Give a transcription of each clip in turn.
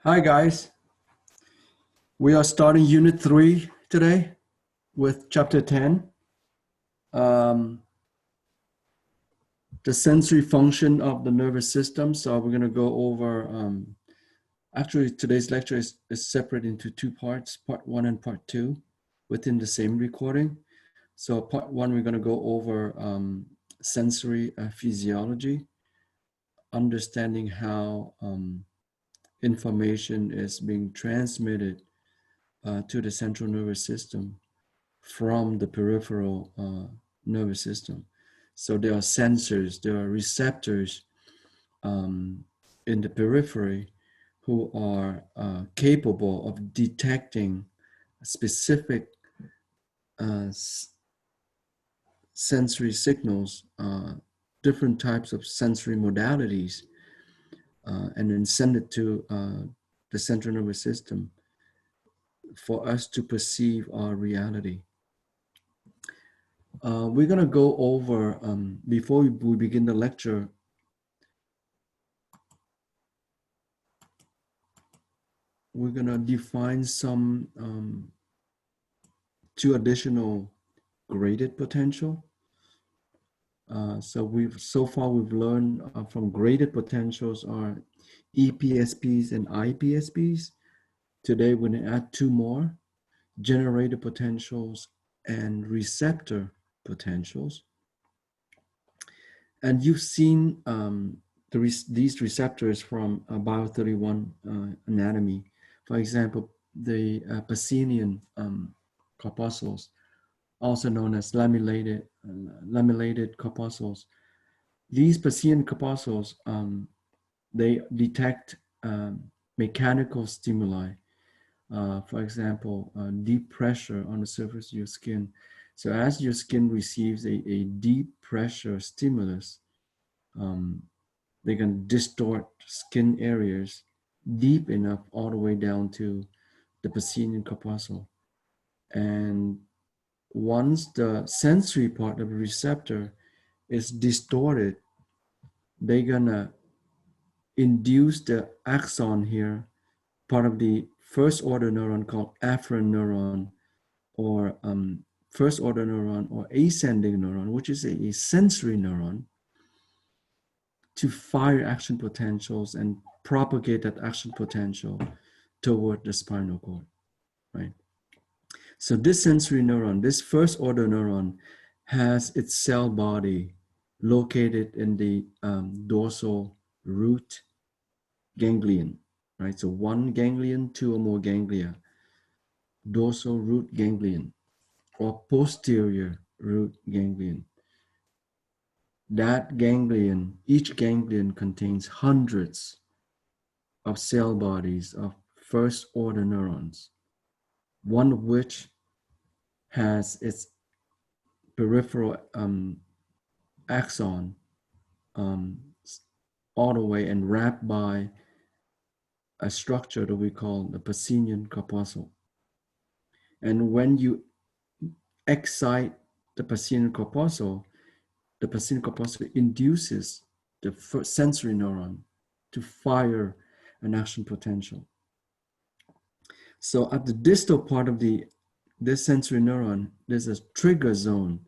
Hi guys, we are starting Unit 3 today with Chapter 10, um, the sensory function of the nervous system. So we're going to go over, actually today's lecture is separate into two parts, Part 1 and Part 2 within the same recording. So Part 1, we're going to go over sensory physiology, understanding how information is being transmitted to the central nervous system from the peripheral nervous system. So there are sensors, there are receptors in the periphery who are capable of detecting specific uh, sensory signals, different types of sensory modalities, and then send it to the central nervous system for us to perceive our reality. We're going to go over, before we begin the lecture, we're going to define some two additional graded potential. So far we've learned from graded potentials are EPSPs and IPSPs. Today we're going to add two more, generator potentials and receptor potentials. And you've seen these receptors from Bio-31 anatomy. For example, the Pacinian corpuscles, also known as lamellated corpuscles. These Pacinian corpuscles, they detect mechanical stimuli. For example, deep pressure on the surface of your skin. So as your skin receives a deep pressure stimulus, they can distort skin areas deep enough all the way down to the Pacinian corpuscle. And once the sensory part of the receptor is distorted, they're gonna induce the axon here, part of the first order neuron called afferent neuron, or first order neuron or ascending neuron, which is a sensory neuron, to fire action potentials and propagate that action potential toward the spinal cord, right? So this sensory neuron, this first order neuron, has its cell body located in the dorsal root ganglion, right? So one ganglion, two or more ganglia, dorsal root ganglion or posterior root ganglion. That ganglion, each ganglion contains hundreds of cell bodies of first order neurons, one of which has its peripheral axon all the way and wrapped by a structure that we call the Pacinian corpuscle. And when you excite the Pacinian corpuscle induces the first sensory neuron to fire an action potential. So at the distal part of this sensory neuron, there's a trigger zone,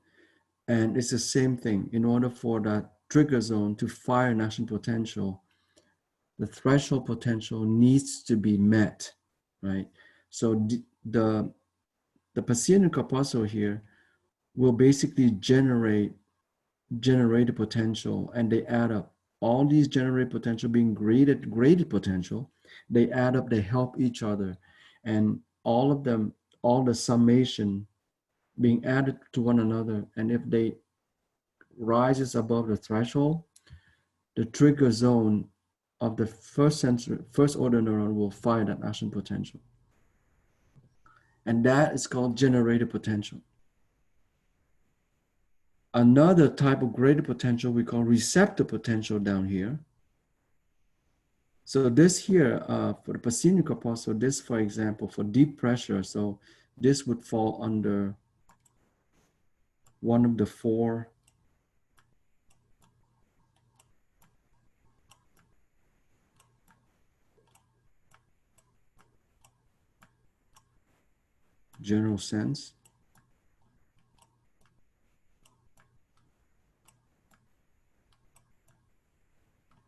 and it's the same thing. In order for that trigger zone to fire an action potential, the threshold potential needs to be met, right? So the Pacinian corpuscle here will basically generate generated potential, and they add up. All these generated potential being graded potential, they add up, they help each other, and all of them, all the summation being added to one another, and if they rises above the threshold, the trigger zone of the first order neuron will fire that action potential, and that is called generated potential. Another type of graded potential we call receptor potential down here. So this here, for the Pacinian corpuscle, this, for example, for deep pressure, so this would fall under one of the four general sense.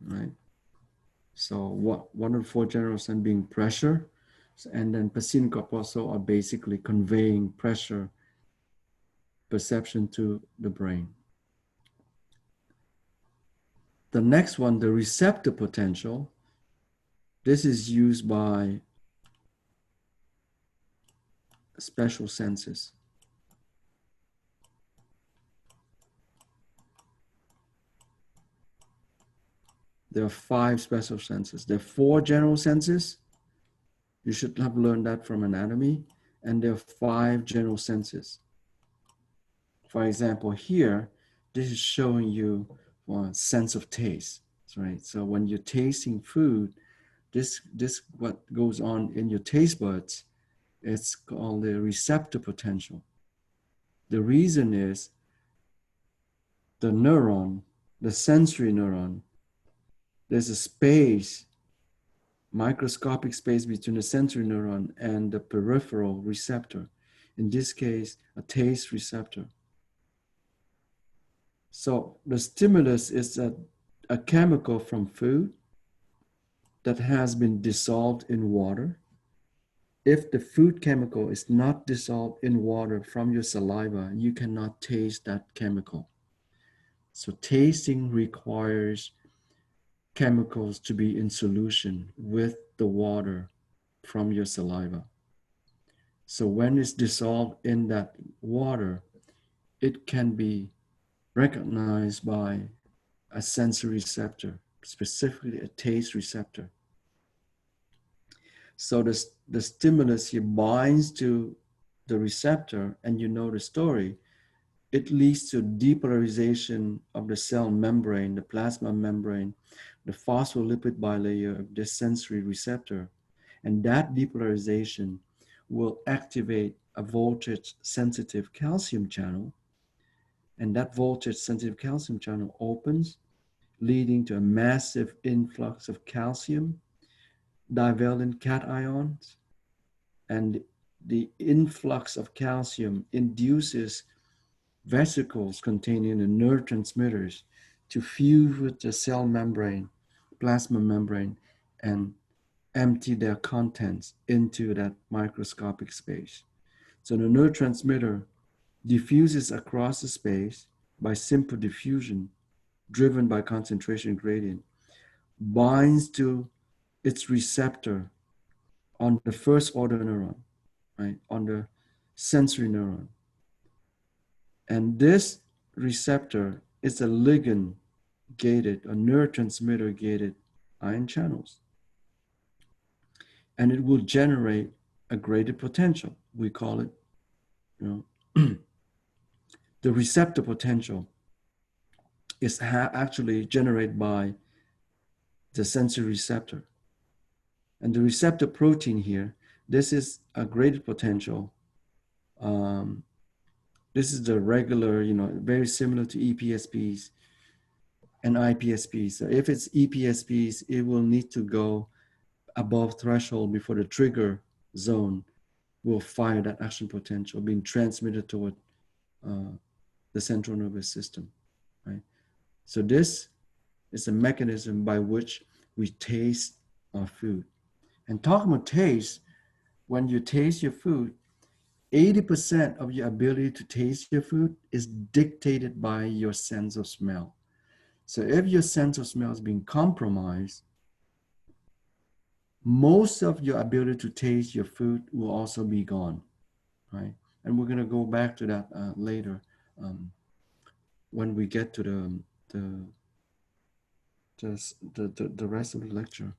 Right. So one of the four general sense being pressure, and then Pacini corpuscle are basically conveying pressure perception to the brain. The next one, the receptor potential, this is used by special senses. There are 5 special senses. There are 4 general senses. You should have learned that from anatomy. And there are 5 general senses. For example, here, this is showing you a sense of taste, right? So when you're tasting food, this what goes on in your taste buds, it's called the receptor potential. The reason is the neuron, the sensory neuron, there's a space, microscopic space between the sensory neuron and the peripheral receptor. In this case, a taste receptor. So the stimulus is a chemical from food that has been dissolved in water. If the food chemical is not dissolved in water from your saliva, you cannot taste that chemical. So tasting requires chemicals to be in solution with the water from your saliva. So when it's dissolved in that water, it can be recognized by a sensory receptor, specifically a taste receptor. So the stimulus here binds to the receptor, and you know the story. It leads to depolarization of the cell membrane, the plasma membrane, the phospholipid bilayer of this sensory receptor. And that depolarization will activate a voltage sensitive calcium channel. And that voltage sensitive calcium channel opens, leading to a massive influx of calcium, divalent cations, and the influx of calcium induces vesicles containing the neurotransmitters to fuse with the cell membrane, plasma membrane, and empty their contents into that microscopic space. So the neurotransmitter diffuses across the space by simple diffusion, driven by concentration gradient, binds to its receptor on the first order neuron, right, on the sensory neuron. And this receptor is a ligand gated, a neurotransmitter gated ion channels. And it will generate a graded potential. We call it, the receptor potential is actually generated by the sensory receptor. And the receptor protein here, this is a graded potential. This is the regular, very similar to EPSPs and IPSPs. So if it's EPSPs, it will need to go above threshold before the trigger zone will fire that action potential being transmitted toward the central nervous system, right? So this is a mechanism by which we taste our food. And talking about taste, when you taste your food, 80% of your ability to taste your food is dictated by your sense of smell. So if your sense of smell is being compromised, most of your ability to taste your food will also be gone, right? And we're going to go back to that later when we get to the rest of the lecture.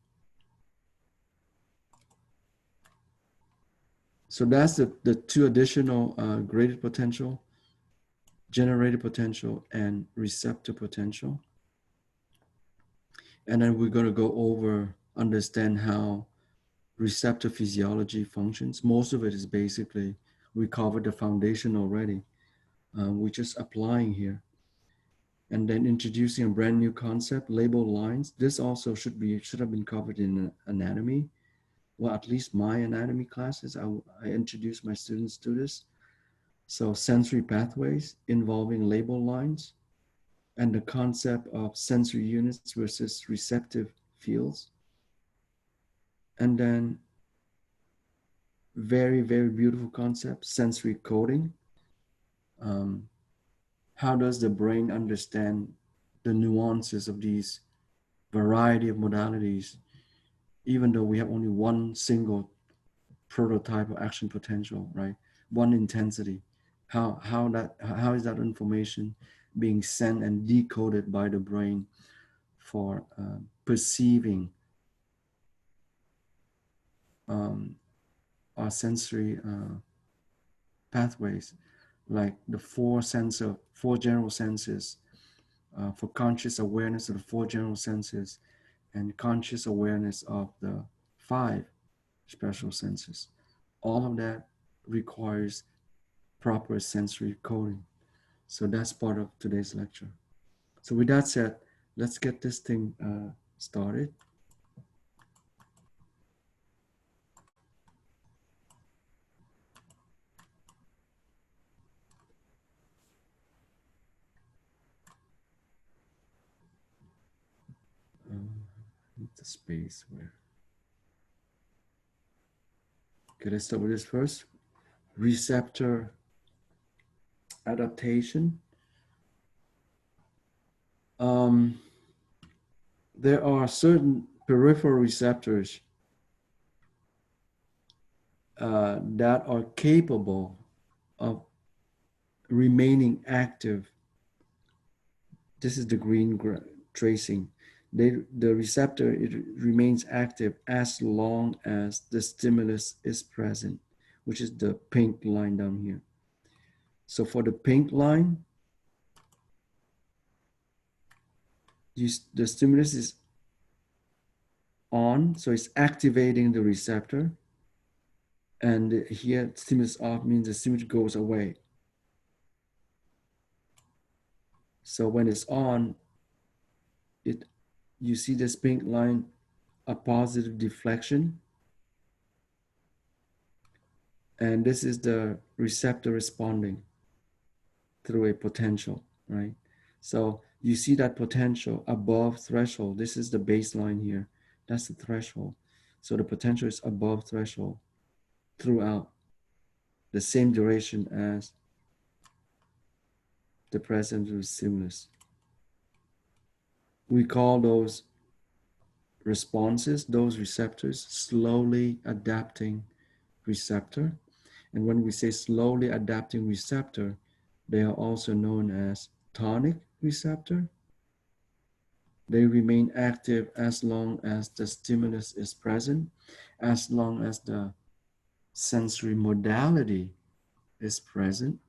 So that's the 2 additional graded potential, generated potential, and receptor potential. And then we're going to go over, understand how receptor physiology functions. Most of it is basically, we covered the foundation already. We're just applying here. And then introducing a brand new concept, label lines. This also should have been covered in anatomy. well, at least my anatomy classes, I introduce my students to this. So sensory pathways involving label lines and the concept of sensory units versus receptive fields. And then very, very beautiful concept, sensory coding. Um, how does the brain understand the nuances of these variety of modalities, even though we have only one single prototype of action potential, right? One intensity. How is that information being sent and decoded by the brain for perceiving our sensory pathways, like the four general senses, for conscious awareness of the four general senses and conscious awareness of the five special senses. All of that requires proper sensory coding. So that's part of today's lecture. So with that said, let's get this thing started. Need the space where. Okay, let's start with this first. Receptor adaptation. There are certain peripheral receptors that are capable of remaining active. This is the green tracing. The receptor, it remains active as long as the stimulus is present, which is the pink line down here. So for the pink line, the stimulus is on, so it's activating the receptor. And here, stimulus off means the stimulus goes away. So when it's on, you see this pink line, a positive deflection. And this is the receptor responding through a potential, right? So you see that potential above threshold. This is the baseline here. That's the threshold. So the potential is above threshold throughout the same duration as the presence of stimulus. We call those responses, those receptors, slowly adapting receptor. And when we say slowly adapting receptor, they are also known as tonic receptor. They remain active as long as the stimulus is present, as long as the sensory modality is present.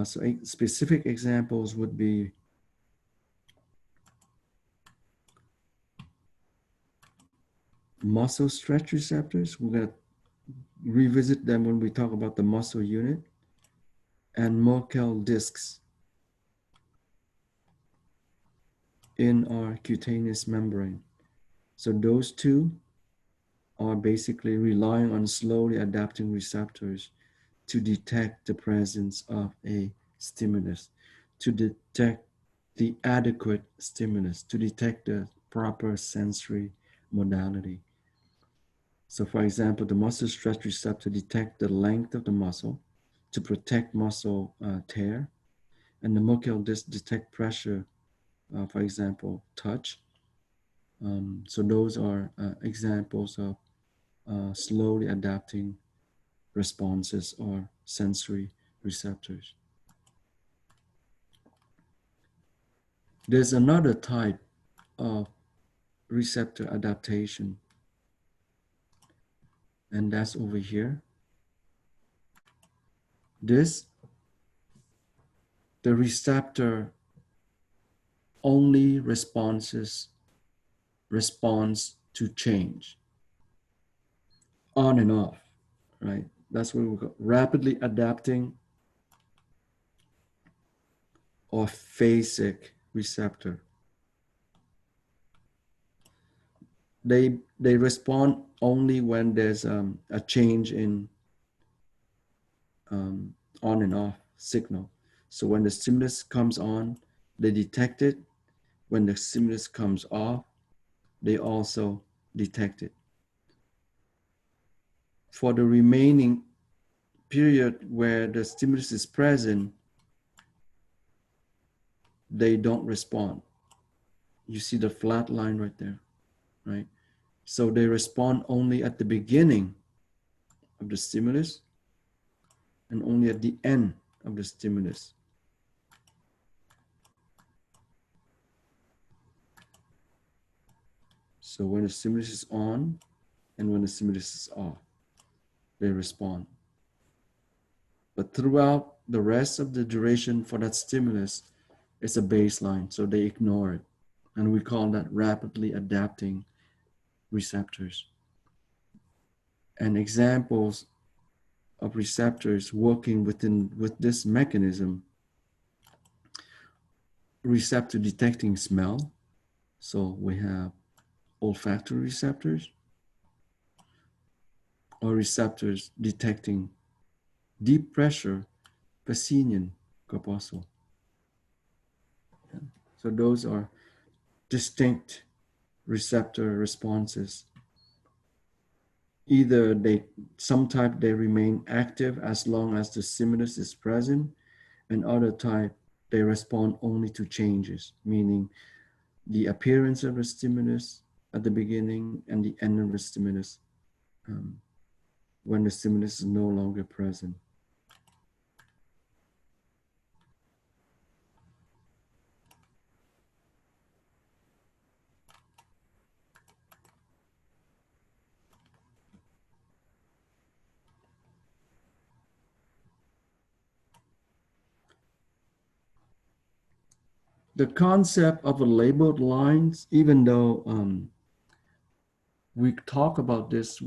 So specific examples would be muscle stretch receptors. We're going to revisit them when we talk about the muscle unit, and Merkel discs in our cutaneous membrane. So those two are basically relying on slowly adapting receptors to detect the presence of a stimulus, to detect the adequate stimulus, to detect the proper sensory modality. So for example, the muscle stretch receptor detects the length of the muscle to protect muscle tear, and the Merkel disc detect pressure, for example, touch. So those are examples of slowly adapting responses or sensory receptors. There's another type of receptor adaptation, and that's over here. The receptor only responds to change, on and off, right? That's what we call rapidly adapting or phasic receptor. they respond only when there's a change in on and off signal. So when the stimulus comes on, they detect it. When the stimulus comes off, they also detect it. For the remaining period where the stimulus is present, they don't respond. You see the flat line right there, right? So they respond only at the beginning of the stimulus and only at the end of the stimulus. So when the stimulus is on and when the stimulus is off, they respond. But throughout the rest of the duration for that stimulus, it's a baseline, so they ignore it. And we call that rapidly adapting receptors. And examples of receptors working with this mechanism: receptor detecting smell. So we have olfactory receptors, or receptors detecting deep pressure, Pacinian corpuscle. So those are distinct receptor responses. Either some type they remain active as long as the stimulus is present, and other type they respond only to changes, meaning the appearance of the stimulus at the beginning and the end of the stimulus when the stimulus is no longer present. The concept of a labeled lines, even though we talk about this,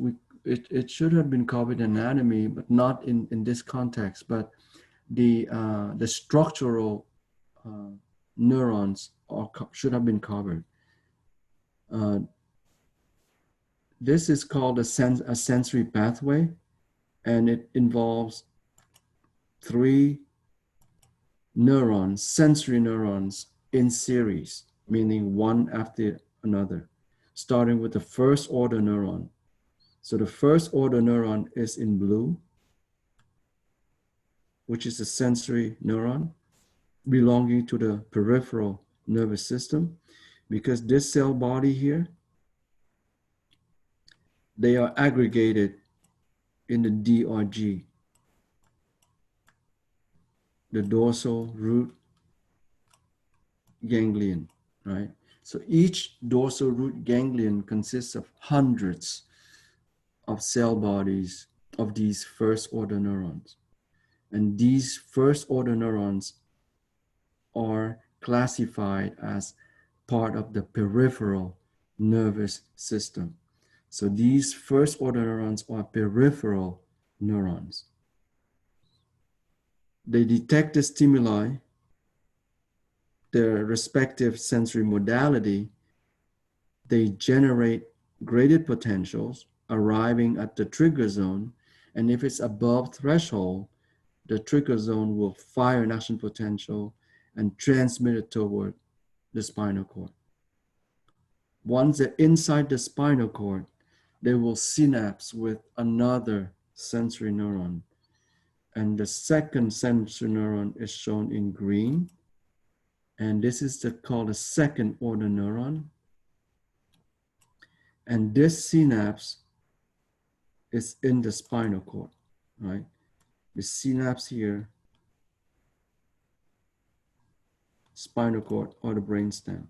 it should have been covered in anatomy, but not in this context. But the structural neurons should have been covered. This is called a sensory pathway, and it involves 3 neurons, sensory neurons in series, meaning one after another, starting with the first order neuron. So the first order neuron is in blue, which is a sensory neuron belonging to the peripheral nervous system, because this cell body here, they are aggregated in the DRG, the dorsal root ganglion, right? So each dorsal root ganglion consists of hundreds of cell bodies of these first order neurons. And these first order neurons are classified as part of the peripheral nervous system. So these first order neurons are peripheral neurons. They detect the stimuli, their respective sensory modality. They generate graded potentials arriving at the trigger zone. And if it's above threshold, the trigger zone will fire an action potential and transmit it toward the spinal cord. Once they're inside the spinal cord, they will synapse with another sensory neuron. And the second sensory neuron is shown in green. And this is called a second order neuron. And this synapse is in the spinal cord, right? The synapse here, spinal cord or the brainstem.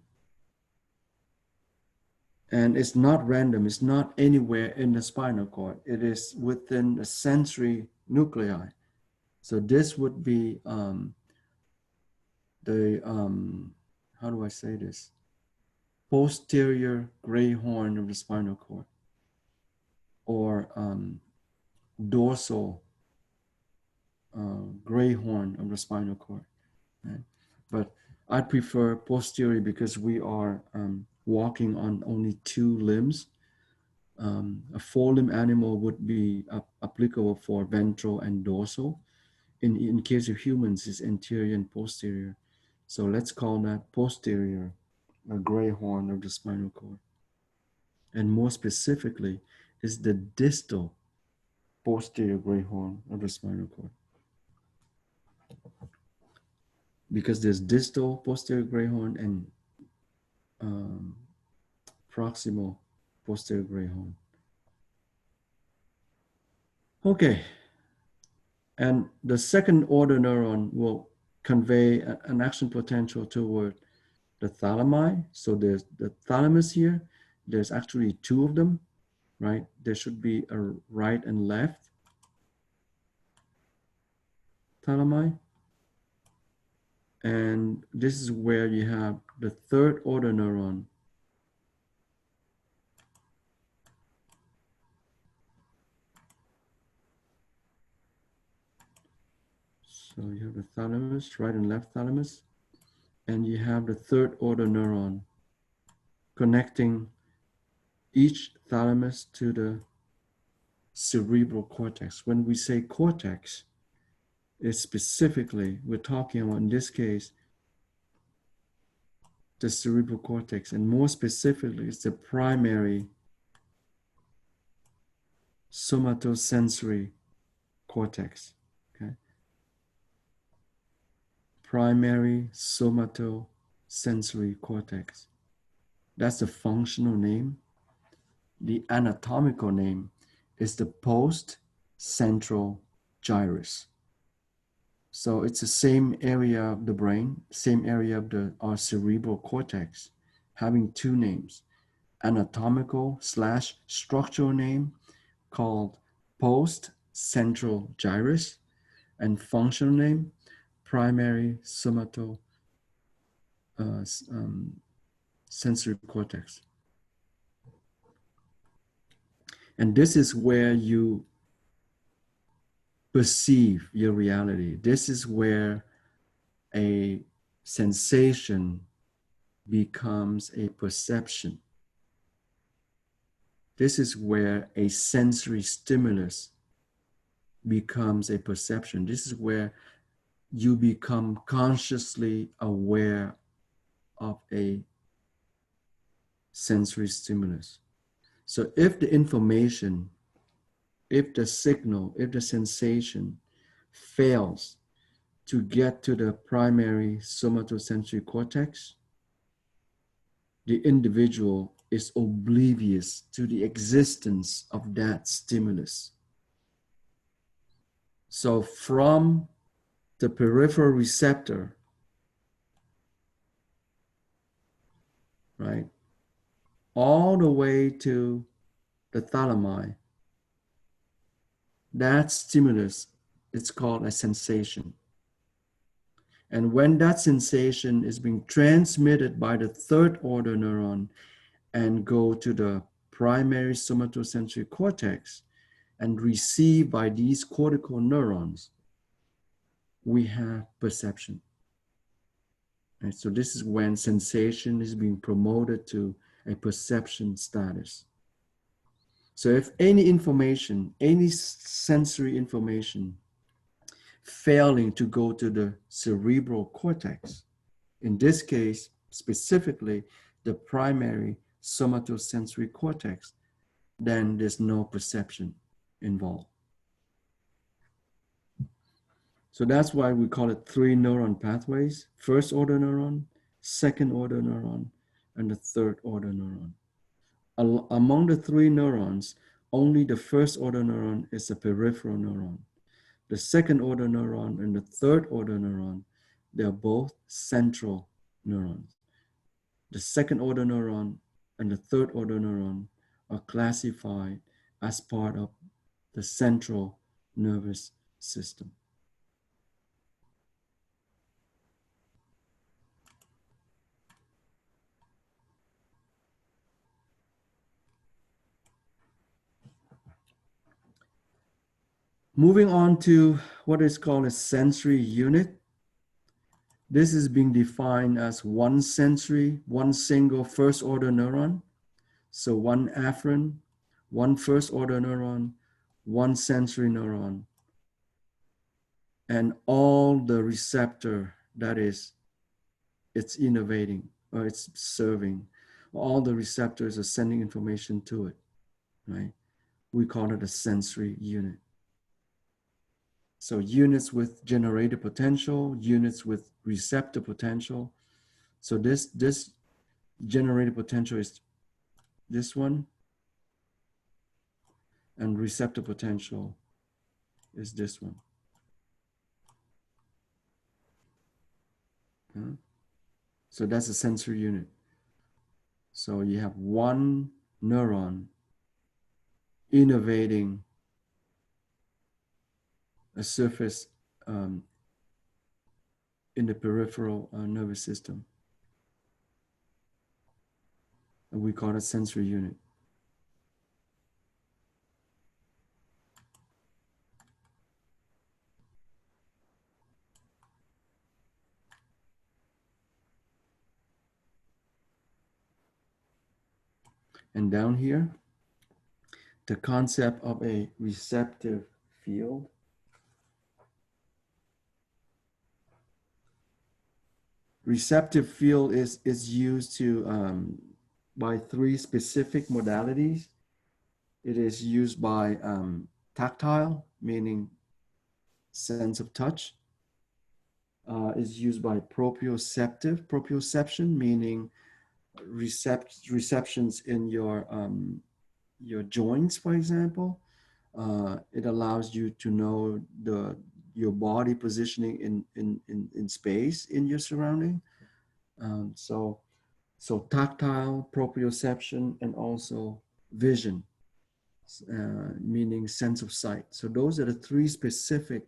And it's not random, it's not anywhere in the spinal cord. It is within the sensory nuclei. So this would be how do I say this? Posterior gray horn of the spinal cord, or dorsal gray horn of the spinal cord. Right? But I prefer posterior because we are walking on only 2 limbs, A four-limb animal would be applicable for ventral and dorsal. In case of humans, it's anterior and posterior. So let's call that posterior, a gray horn of the spinal cord. And more specifically, is the distal posterior gray horn of the spinal cord. Because there's distal posterior gray horn and proximal posterior gray horn. Okay, and the second order neuron will convey an action potential toward the thalami. So there's the thalamus here. There's actually two of them, right? There should be a right and left thalami. And this is where you have the third order neuron. So you have the thalamus, right and left thalamus, and you have the third order neuron connecting each thalamus to the cerebral cortex. When we say cortex, it's specifically, we're talking about, in this case, the cerebral cortex, and more specifically, it's the primary somatosensory cortex, okay? Primary somatosensory cortex. That's the functional name. The anatomical name is the post-central gyrus. So it's the same area of the brain, same area of our cerebral cortex, having two names, anatomical / structural name called post-central gyrus, and functional name, primary sensory cortex. And this is where you perceive your reality. This is where a sensation becomes a perception. This is where a sensory stimulus becomes a perception. This is where you become consciously aware of a sensory stimulus. So if the information, if the signal, if the sensation fails to get to the primary somatosensory cortex, the individual is oblivious to the existence of that stimulus. So from the peripheral receptor, right, all the way to the thalami, that stimulus, it's called a sensation. And when that sensation is being transmitted by the third order neuron and go to the primary somatosensory cortex and received by these cortical neurons, we have perception. And so this is when sensation is being promoted to a perception status. So if any information, any sensory information failing to go to the cerebral cortex, in this case, specifically the primary somatosensory cortex, then there's no perception involved. So that's why we call it 3 neuron pathways: first order neuron, second order neuron, and the third order neuron. Among the 3 neurons, only the first order neuron is a peripheral neuron. The second order neuron and the third order neuron, they are both central neurons. The second order neuron and the third order neuron are classified as part of the central nervous system. Moving on to what is called a sensory unit. This is being defined as one sensory, one single first order neuron. So one afferent, one first order neuron, one sensory neuron, and all the receptor that is it's innervating or it's serving, all the receptors are sending information to it, right? We call it a sensory unit. So units with generated potential, units with receptor potential. So this generated potential is this one, and receptor potential is this one. So that's a sensory unit. So you have one neuron innervating a surface in the peripheral nervous system. And we call it sensory unit. And down here, the concept of a receptive field. Receptive field is used to by three specific modalities. It is used by tactile, meaning sense of touch. Is used by proprioception, meaning receptions in your joints, for example. It allows you to know your body positioning in space in your surrounding. So tactile, proprioception, and also vision, meaning sense of sight. So those are the three specific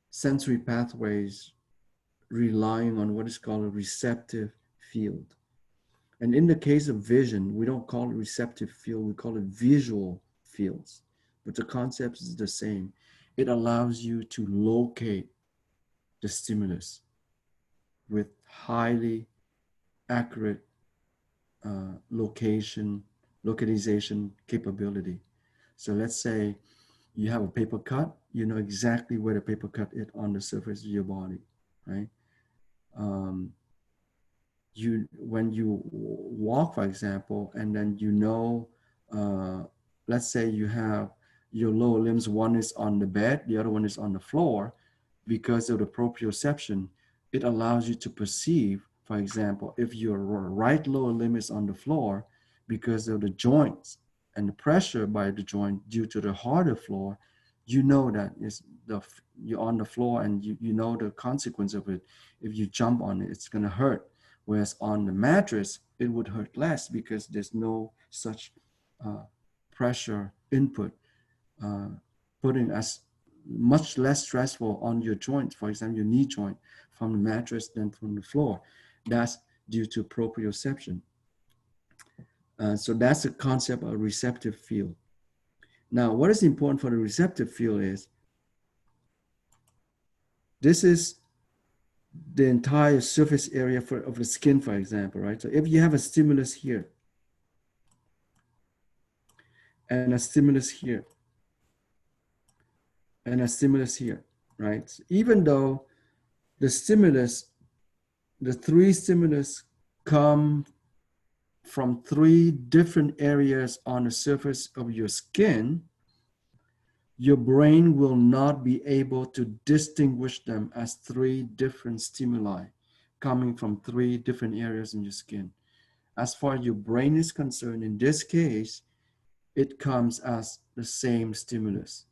sensory pathways relying on what is called a receptive field. And in the case of vision, we don't call it receptive field, we call it visual fields. But the concept is the same. It allows you to locate the stimulus with highly accurate localization capability. So let's say you have a paper cut, you know exactly where the paper cut is on the surface of your body, right? When you walk, for example, and then you know, let's say you have your lower limbs, one is on the bed, the other one is on the floor, because of the proprioception, it allows you to perceive, for example, if your right lower limb is on the floor, because of the joints and the pressure by the joint due to the harder floor, you know that you're on the floor, and you know the consequence of it. If you jump on it, it's going to hurt. Whereas on the mattress, it would hurt less because there's no such pressure input, putting us much less stressful on your joints, for example, your knee joint, from the mattress than from the floor. That's due to proprioception. So that's the concept of receptive field. Now, what is important for the receptive field is, this is the entire surface area of the skin, for example, right? So if you have a stimulus here and a stimulus here and a stimulus here, right? So even though the three stimulus come from three different areas on the surface of your skin, your brain will not be able to distinguish them as three different stimuli coming from three different areas in your skin. As far as your brain is concerned, in this case, it comes as the same stimulus.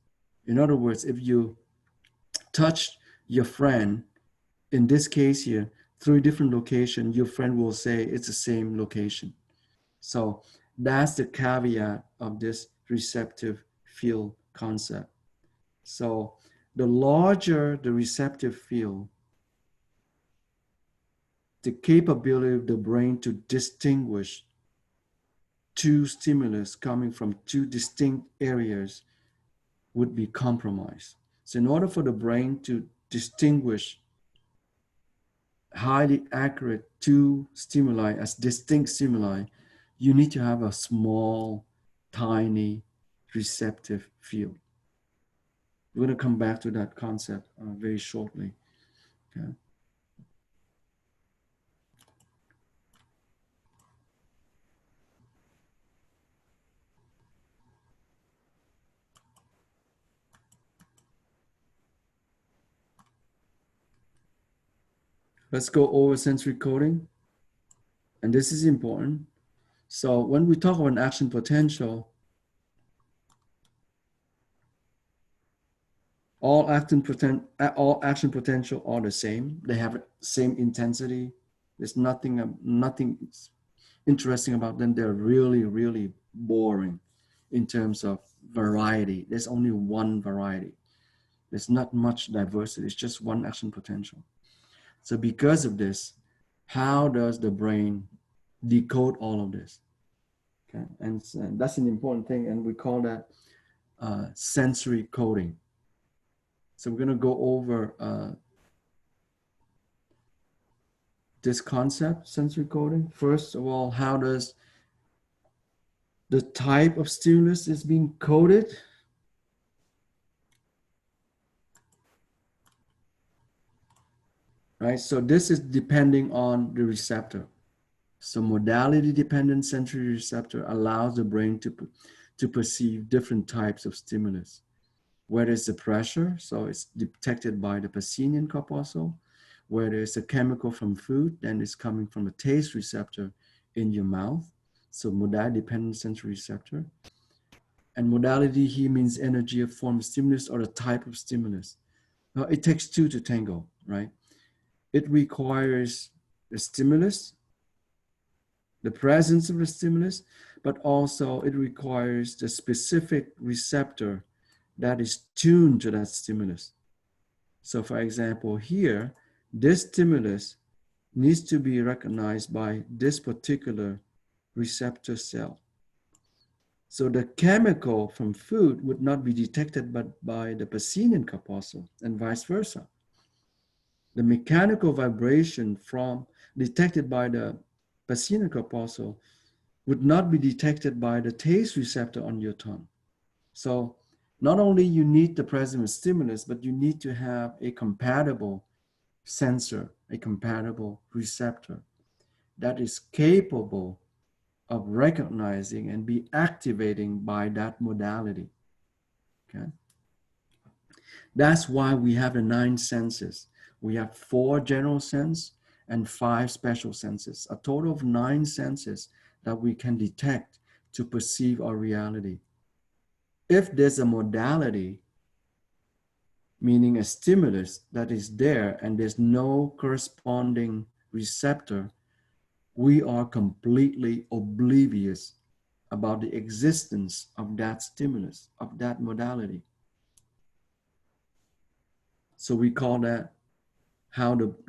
In other words, if you touch your friend, in this case here, three different locations, your friend will say it's the same location. So that's the caveat of this receptive field concept. So the larger the receptive field, the capability of the brain to distinguish two stimulus coming from two distinct areas would be compromised. So in order for the brain to distinguish highly accurate two stimuli as distinct stimuli, you need to have a small tiny receptive field. We're going to come back to that concept very shortly. Okay. Let's go over sensory coding. And this is important. So when we talk about action potential, all action potential are the same. They have the same intensity. There's nothing interesting about them. They're really, really boring in terms of variety. There's only one variety. There's not much diversity. It's just one action potential. So because of this, how does the brain decode all of this? Okay, and that's an important thing, and we call that sensory coding. So we're going to go over this concept, sensory coding. First of all, how does the type of stimulus is being coded? Right, so this is depending on the receptor. So modality-dependent sensory receptor allows the brain to perceive different types of stimulus. Whether it's the pressure, so it's detected by the Pacinian corpuscle. Whether it's a chemical from food, then it's coming from a taste receptor in your mouth. So modality-dependent sensory receptor. And modality here means energy, a form of stimulus, or the type of stimulus. Now, it takes two to tango, right? It requires the stimulus, the presence of the stimulus, but also it requires the specific receptor that is tuned to that stimulus. So for example, here, this stimulus needs to be recognized by this particular receptor cell. So the chemical from food would not be detected but by the Pacinian corpuscle and vice versa. The mechanical vibration from detected by the Pacinian corpuscle would not be detected by the taste receptor on your tongue. So not only you need the presence of stimulus, but you need to have a compatible sensor, a compatible receptor that is capable of recognizing and be activating by that modality. Okay. That's why we have the 9 senses. We have 4 general sense and 5 special senses, a total of 9 senses that we can detect to perceive our reality. If there's a modality, meaning a stimulus that is there and there's no corresponding receptor, we are completely oblivious about the existence of that stimulus, of that modality. So we call that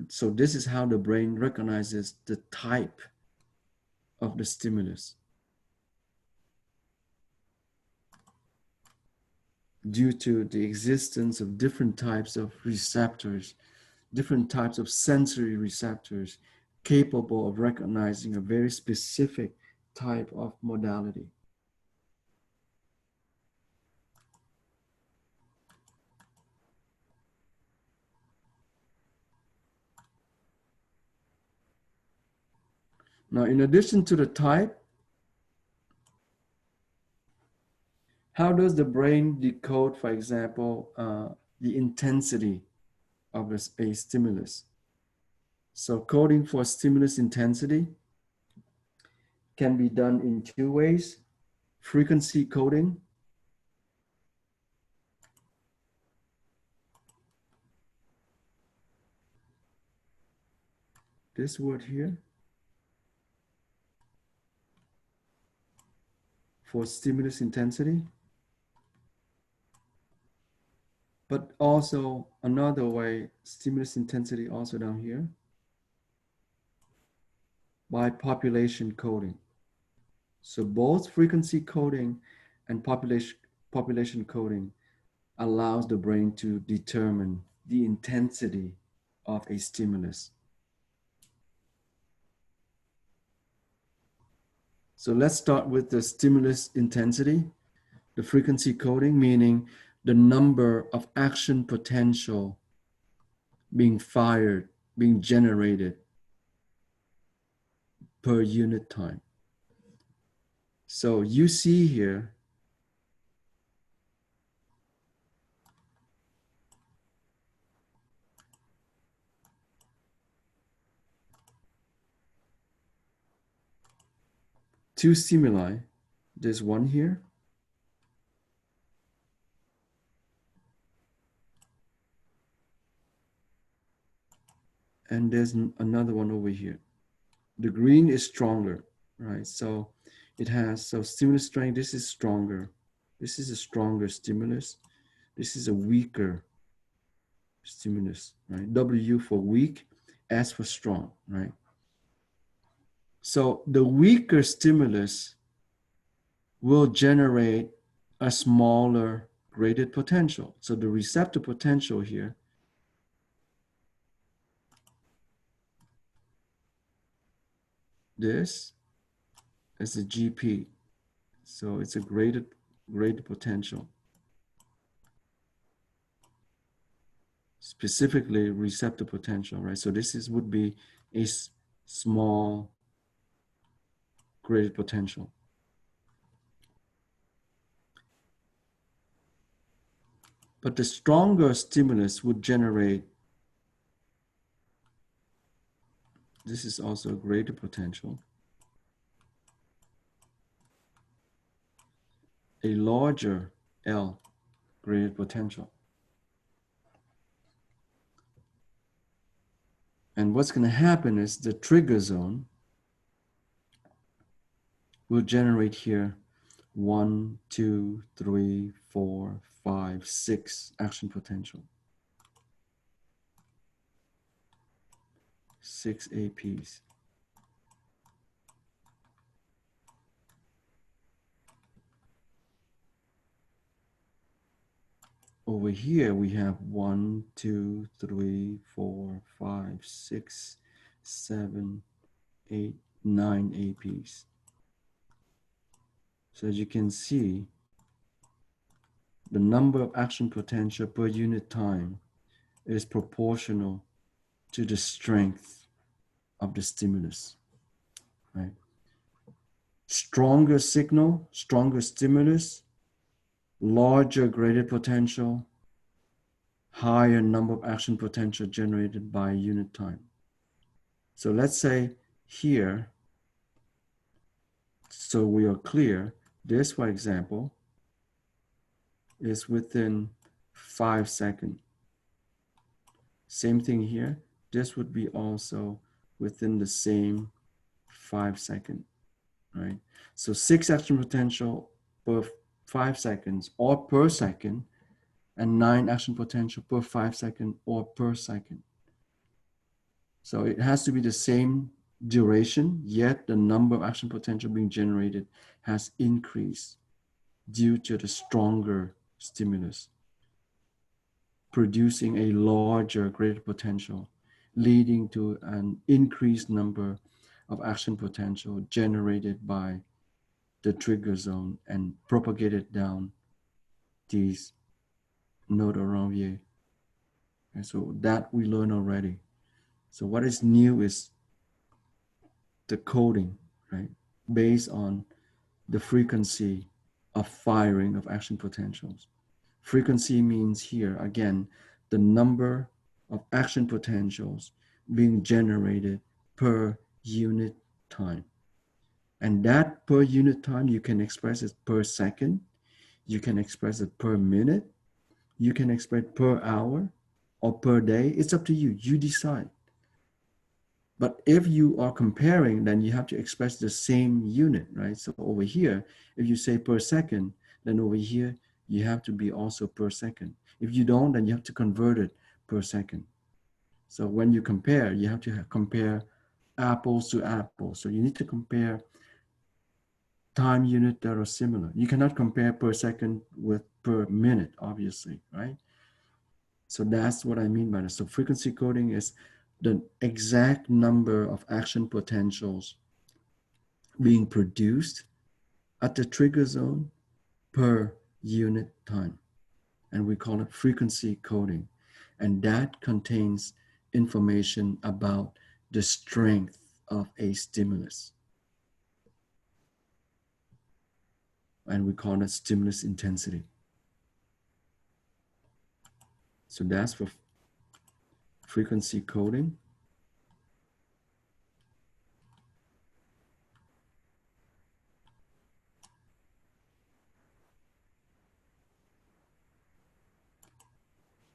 so this is how the brain recognizes the type of the stimulus. Due to the existence of different types of receptors, different types of sensory receptors capable of recognizing a very specific type of modality. Now, in addition to the type, how does the brain decode, for example, the intensity of a stimulus? So coding for stimulus intensity can be done in 2 ways. Frequency coding. This word here. For stimulus intensity. But also another way, stimulus intensity also down here, by population coding. So both frequency coding and population coding allows the brain to determine the intensity of a stimulus. So let's start with the stimulus intensity, the frequency coding, meaning the number of action potential being fired, being generated per unit time. So you see here, two stimuli. There's one here, and there's another one over here. The green is stronger, right? So it has, so stimulus strength, this is stronger. This is a stronger stimulus. This is a weaker stimulus, right? W for weak, S for strong, right? So the weaker stimulus will generate a smaller graded potential. So the receptor potential here this is a GP. So it's a graded potential. Specifically receptor potential, right? So this is would be a small graded potential. But the stronger stimulus would generate, this is also a graded potential, a larger L graded potential. And what's going to happen is the trigger zone will generate here 1, 2, 3, 4, 5, 6 action potential. 6 APs. Over here we have 1, 2, 3, 4, 5, 6, 7, 8, 9 APs. So as you can see, the number of action potential per unit time is proportional to the strength of the stimulus, right? Stronger signal, stronger stimulus, larger graded potential, higher number of action potential generated by unit time. So let's say here, so we are clear, this, for example, is within 5 seconds. Same thing here. This would be also within the same 5 seconds, right? So 6 action potential per 5 seconds or per second, and 9 action potential per 5 seconds or per second. So it has to be the same duration, yet the number of action potential being generated has increased due to the stronger stimulus, producing a larger graded potential, leading to an increased number of action potential generated by the trigger zone and propagated down these node Ranvier. And so that we learned already. So what is new is the coding, right? Based on the frequency of firing of action potentials. Frequency means here, again, the number of action potentials being generated per unit time. And that per unit time, you can express it per second, you can express it per minute, you can express it per hour or per day. It's up to you, you decide. But if you are comparing, then you have to express the same unit, right? So over here, if you say per second, then over here, you have to be also per second. If you don't, then you have to convert it per second. So when you compare, you have to compare apples to apples. So you need to compare time unit that are similar. You cannot compare per second with per minute, obviously, right? So that's what I mean by that. So frequency coding is the exact number of action potentials being produced at the trigger zone per unit time. And we call it frequency coding. And that contains information about the strength of a stimulus. And we call it stimulus intensity. So that's for frequency coding.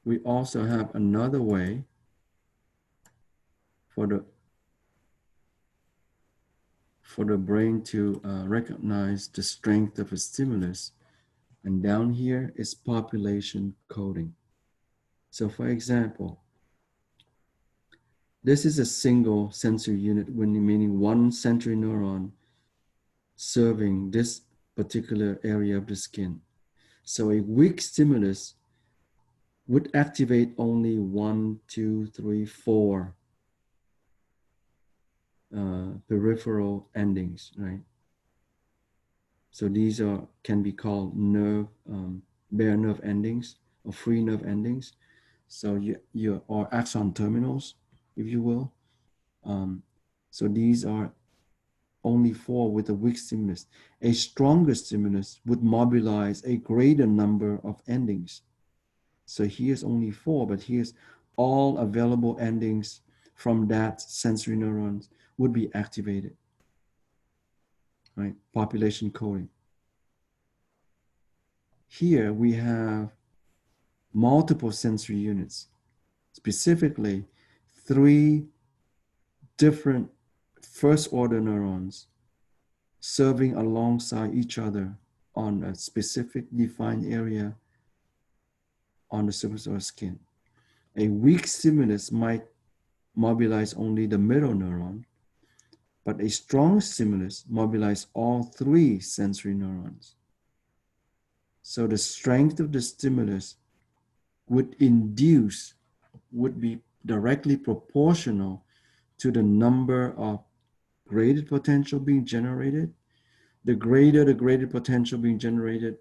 We also have another way for the brain to recognize the strength of a stimulus. And down here is population coding. So for example, this is a single sensory unit, meaning one sensory neuron serving this particular area of the skin. So a weak stimulus would activate only 1, 2, 3, 4 peripheral endings, right? So these can be called bare nerve endings or free nerve endings. So you or axon terminals, if you will. So these are only 4 with a weak stimulus. A stronger stimulus would mobilize a greater number of endings. So here's only 4, but here's all available endings from that sensory neurons would be activated, right? Population coding. Here we have multiple sensory units, specifically 3 different first order neurons serving alongside each other on a specific defined area on the surface of the skin. A weak stimulus might mobilize only the middle neuron, but a strong stimulus mobilizes all 3 sensory neurons. So the strength of the stimulus would be directly proportional to the number of graded potential being generated. The greater the graded potential being generated,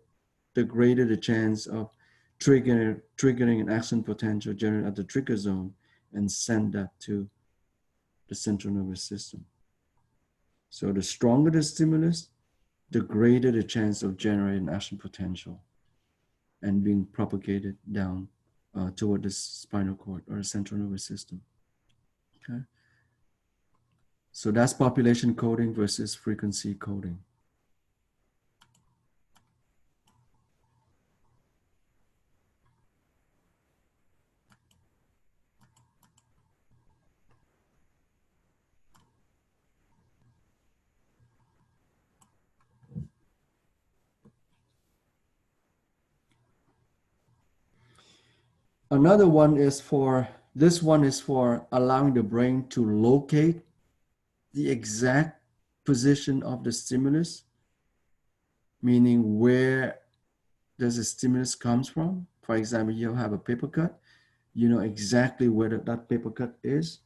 the greater the chance of triggering an axon potential generated at the trigger zone and send that to the central nervous system. So the stronger the stimulus, the greater the chance of generating action potential and being propagated down toward the spinal cord or the central nervous system. Okay. So that's population coding versus frequency coding. Another one is for allowing the brain to locate the exact position of the stimulus, meaning where does the stimulus comes from. For example, you have a paper cut, you know exactly where that paper cut is.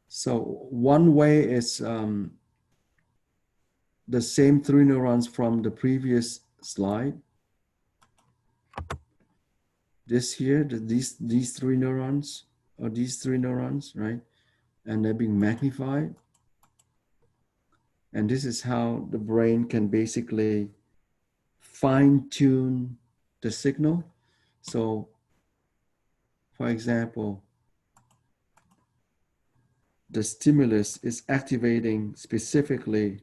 So one way is the same 3 neurons from the previous slide. This here, these 3 neurons, or these 3 neurons, right? And they're being magnified. And this is how the brain can basically fine tune the signal. So, for example, the stimulus is activating specifically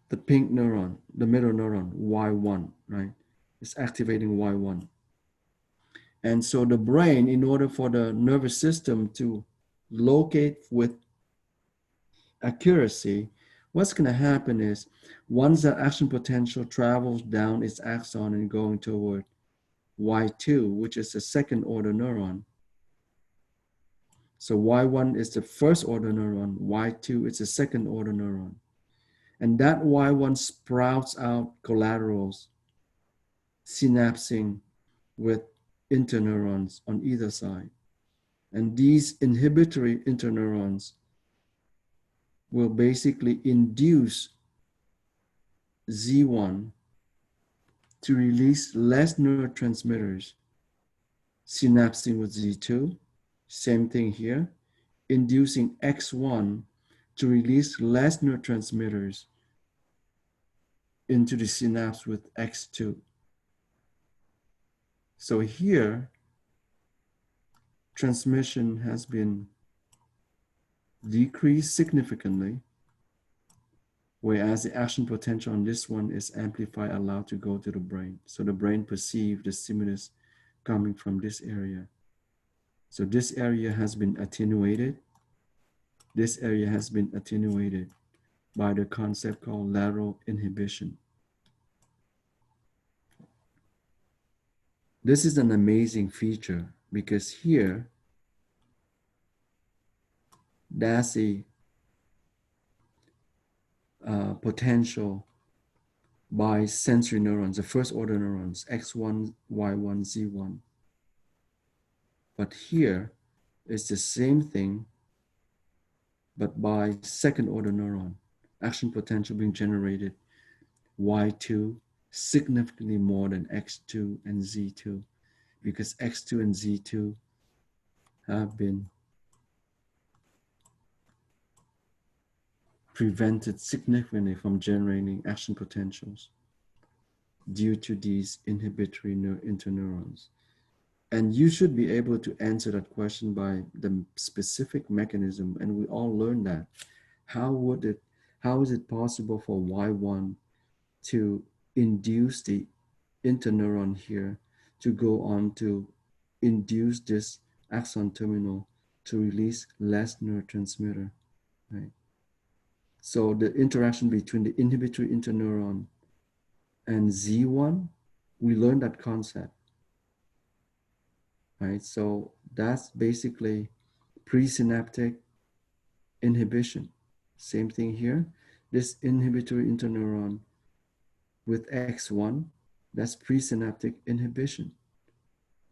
the pink neuron, the middle neuron, Y1, right? It's activating Y1. And so the brain, in order for the nervous system to locate with accuracy, what's going to happen is once the action potential travels down its axon and going toward Y2, which is the second order neuron. So Y1 is the first order neuron, Y2 is the second order neuron. And that Y1 sprouts out collaterals, synapsing with interneurons on either side. And these inhibitory interneurons will basically induce Z1 to release less neurotransmitters synapsing with Z2. Same thing here, inducing X1 to release less neurotransmitters into the synapse with X2. So here, transmission has been decreased significantly, whereas the action potential on this one is amplified, allowed to go to the brain. So the brain perceives the stimulus coming from this area. So this area has been attenuated. This area has been attenuated by the concept called lateral inhibition. This is an amazing feature because here, that's a potential by sensory neurons, the first order neurons, X1, Y1, Z1. But here is the same thing, but by second order neuron, action potential being generated, Y2 significantly more than X2 and Z2, because X2 and Z2 have been prevented significantly from generating action potentials due to these inhibitory interneurons. And you should be able to answer that question by the specific mechanism, and we all learned that. How is it possible for Y1 to induce the interneuron here to go on to induce this axon terminal to release less neurotransmitter, right? So the interaction between the inhibitory interneuron and Z1, we learned that concept, right? So that's basically presynaptic inhibition. Same thing here. This inhibitory interneuron with X1, that's presynaptic inhibition,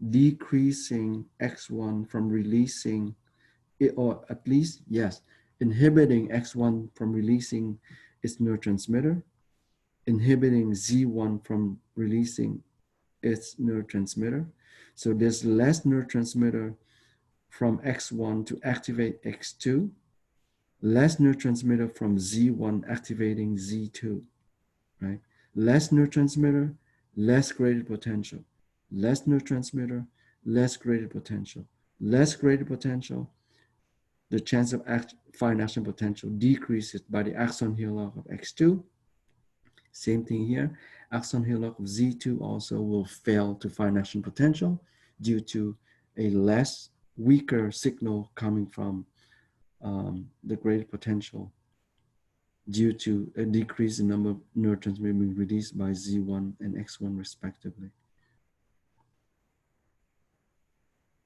decreasing X1 from releasing it, or at least, yes, inhibiting X1 from releasing its neurotransmitter, inhibiting Z1 from releasing its neurotransmitter. So there's less neurotransmitter from X1 to activate X2, less neurotransmitter from Z1 activating Z2, right? Less neurotransmitter, less graded potential. Less neurotransmitter, less graded potential. Less graded potential, the chance of fine action potential decreases by the axon hillock of X2. Same thing here. Axon hillock of Z2 also will fail to find action potential due to a less weaker signal coming from the graded potential due to a decrease in number of neurotransmitters being released by Z1 and X1 respectively.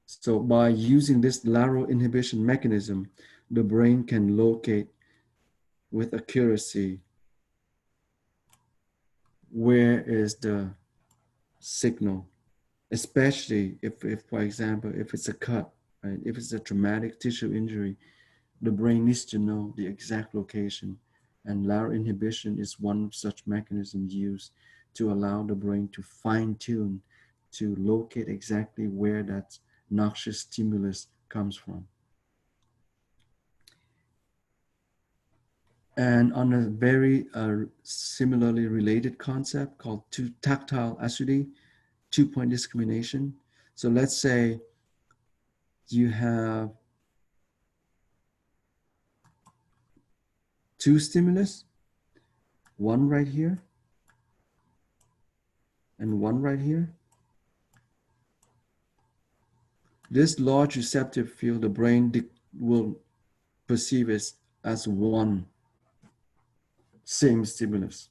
So by using this lateral inhibition mechanism, the brain can locate with accuracy where is the signal, especially if for example, if it's a cut, right? If it's a traumatic tissue injury, the brain needs to know the exact location, and lateral inhibition is one such mechanism used to allow the brain to fine-tune, to locate exactly where that noxious stimulus comes from. And on a very similarly related concept called tactile acuity, two-point discrimination. So let's say you have two stimulus, one right here and one right here. This large receptive field, the brain will perceive it as one same stimulus.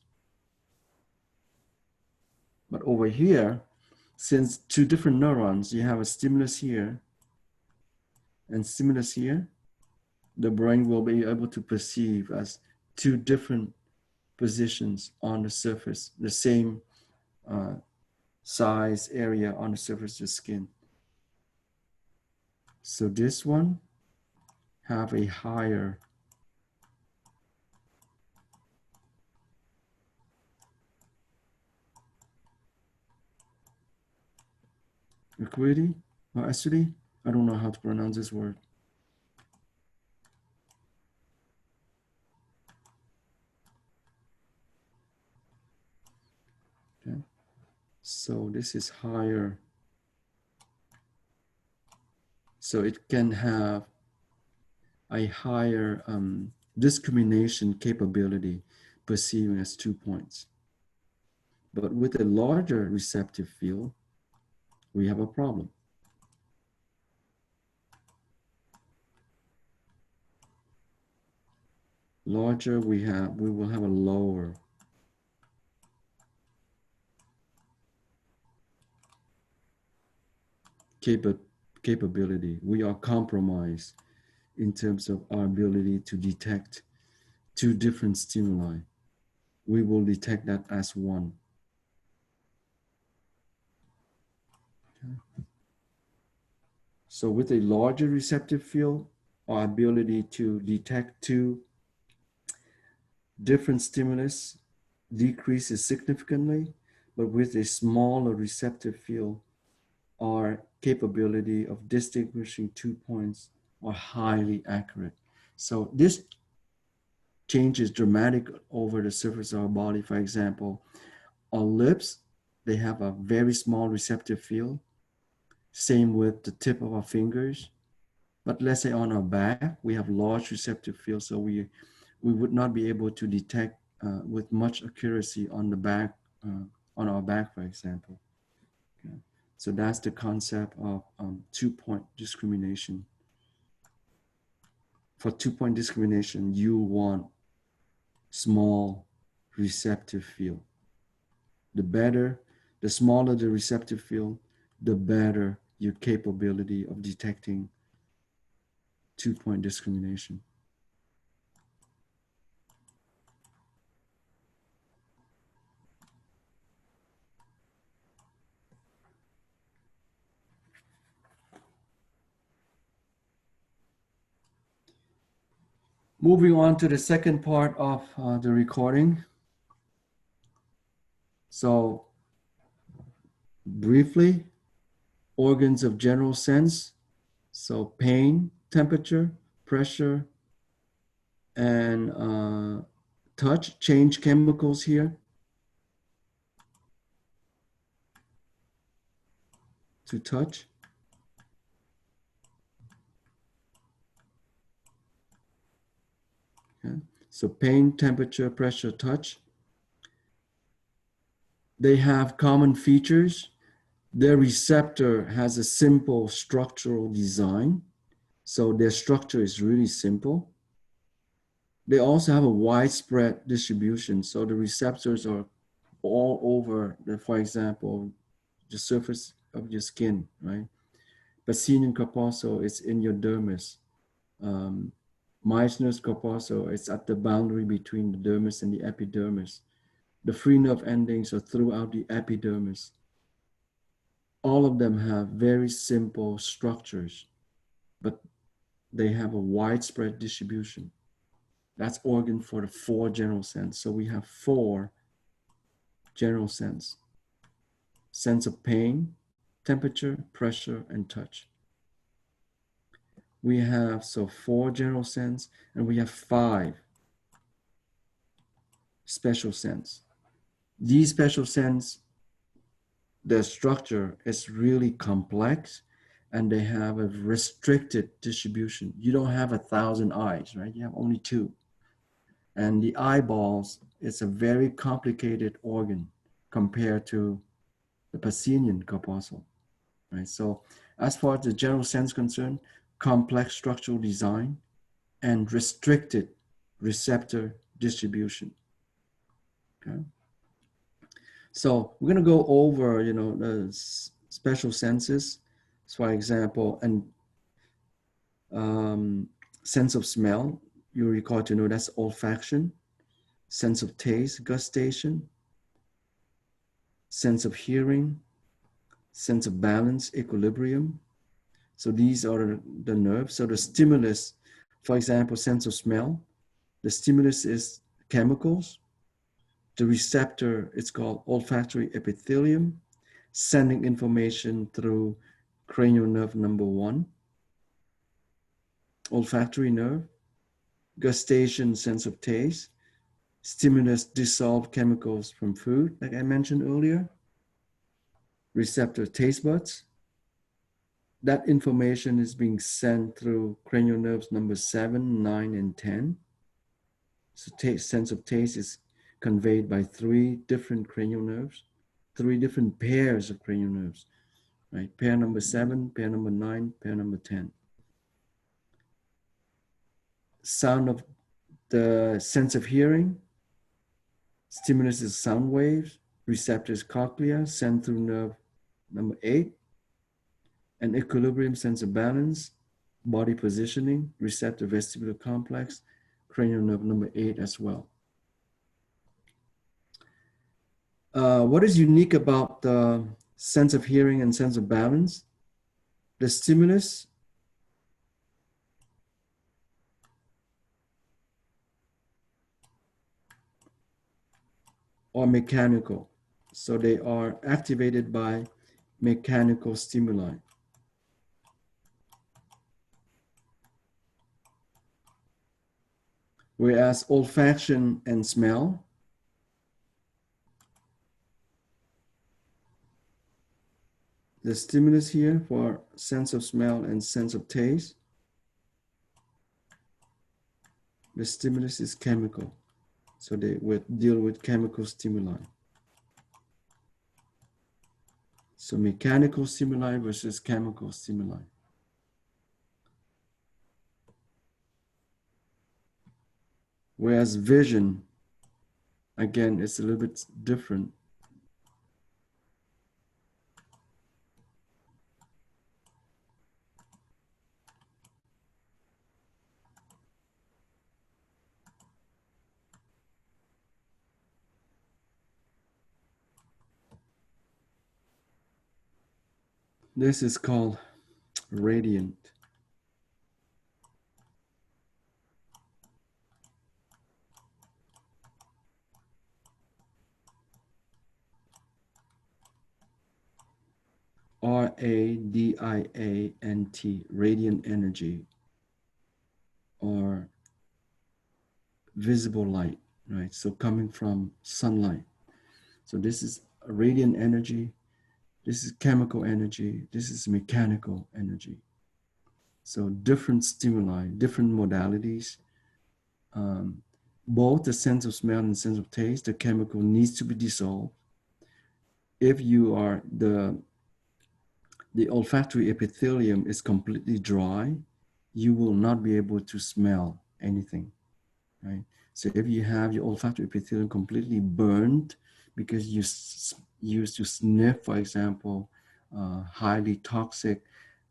But over here, since two different neurons, you have a stimulus here and stimulus here, the brain will be able to perceive as two different positions on the surface, the same size area on the surface of the skin. So this one have a higher acuity or acuity. I don't know how to pronounce this word. Okay. So this is higher. So it can have a higher discrimination capability perceiving as 2 points. But with a larger receptive field, we have a problem. Larger, we will have a lower capability. We are compromised in terms of our ability to detect two different stimuli. We will detect that as one. Okay. So with a larger receptive field, our ability to detect two different stimulus decreases significantly, but with a smaller receptive field, our capability of distinguishing 2 points are highly accurate. So this changes dramatic over the surface of our body. For example, our lips, they have a very small receptive field. Same with the tip of our fingers. But let's say on our back, we have large receptive field, so we would not be able to detect with much accuracy on the back, on our back, for example. Okay. So that's the concept of 2-point discrimination. For 2-point discrimination, you want small receptive field. The smaller the receptive field, the better your capability of detecting 2-point discrimination. Moving on to the second part of the recording. So briefly, organs of general sense. So pain, temperature, pressure, and touch, change chemicals here to touch. Okay. So pain, temperature, pressure, touch. They have common features. Their receptor has a simple structural design. So their structure is really simple. They also have a widespread distribution. So the receptors are all over, for example, the surface of your skin, right? Pacinian corpuscle is in your dermis. Meissner's corpuscle is at the boundary between the dermis and the epidermis. The free nerve endings are throughout the epidermis. All of them have very simple structures, but they have a widespread distribution. That's organ for the 4 general sense. So we have 4 general sense. Sense of pain, temperature, pressure, and touch. We have 4 general sense, and we have 5 special sense. These special sense, their structure is really complex, and they have a restricted distribution. You don't have 1,000 eyes, right? You have only 2. And the eyeballs is a very complicated organ compared to the Pacinian corpuscle, right? So as far as the general sense concerned, complex structural design and restricted receptor distribution, okay? So we're going to go over, the special senses. So for example, and sense of smell, you recall to know that's olfaction. Sense of taste, gustation. Sense of hearing, sense of balance, equilibrium. So these are the nerves. So the stimulus, for example, sense of smell, the stimulus is chemicals. The receptor is called olfactory epithelium, sending information through cranial nerve number 1, olfactory nerve. Gustation, sense of taste. Stimulus, dissolved chemicals from food, like I mentioned earlier. Receptor, taste buds. That information is being sent through cranial nerves number 7, 9, and 10. So sense of taste is conveyed by 3 different cranial nerves, 3 different pairs of cranial nerves, right? Pair number 7, pair number 9, pair number 10. Sound of the sense of hearing. Stimulus is sound waves. Receptor is cochlea, sent through nerve number 8. And equilibrium, sense of balance. Body positioning, receptor vestibular complex, cranial nerve number 8 as well. What is unique about the sense of hearing and sense of balance? The stimulus are mechanical. So they are activated by mechanical stimuli. Whereas olfaction and smell the stimulus here for sense of smell and sense of taste, the stimulus is chemical. So they would deal with chemical stimuli. So mechanical stimuli versus chemical stimuli. Whereas vision, again, it's a little bit different. This is called radiant. radiant, radiant energy, or visible light, right? So coming from sunlight. So this is radiant energy, this is chemical energy, this is mechanical energy. So different stimuli, different modalities. Both the sense of smell and sense of taste, the chemical needs to be dissolved. If you are the olfactory epithelium is completely dry, you will not be able to smell anything, right? So if you have your olfactory epithelium completely burned because you used to sniff, for example, highly toxic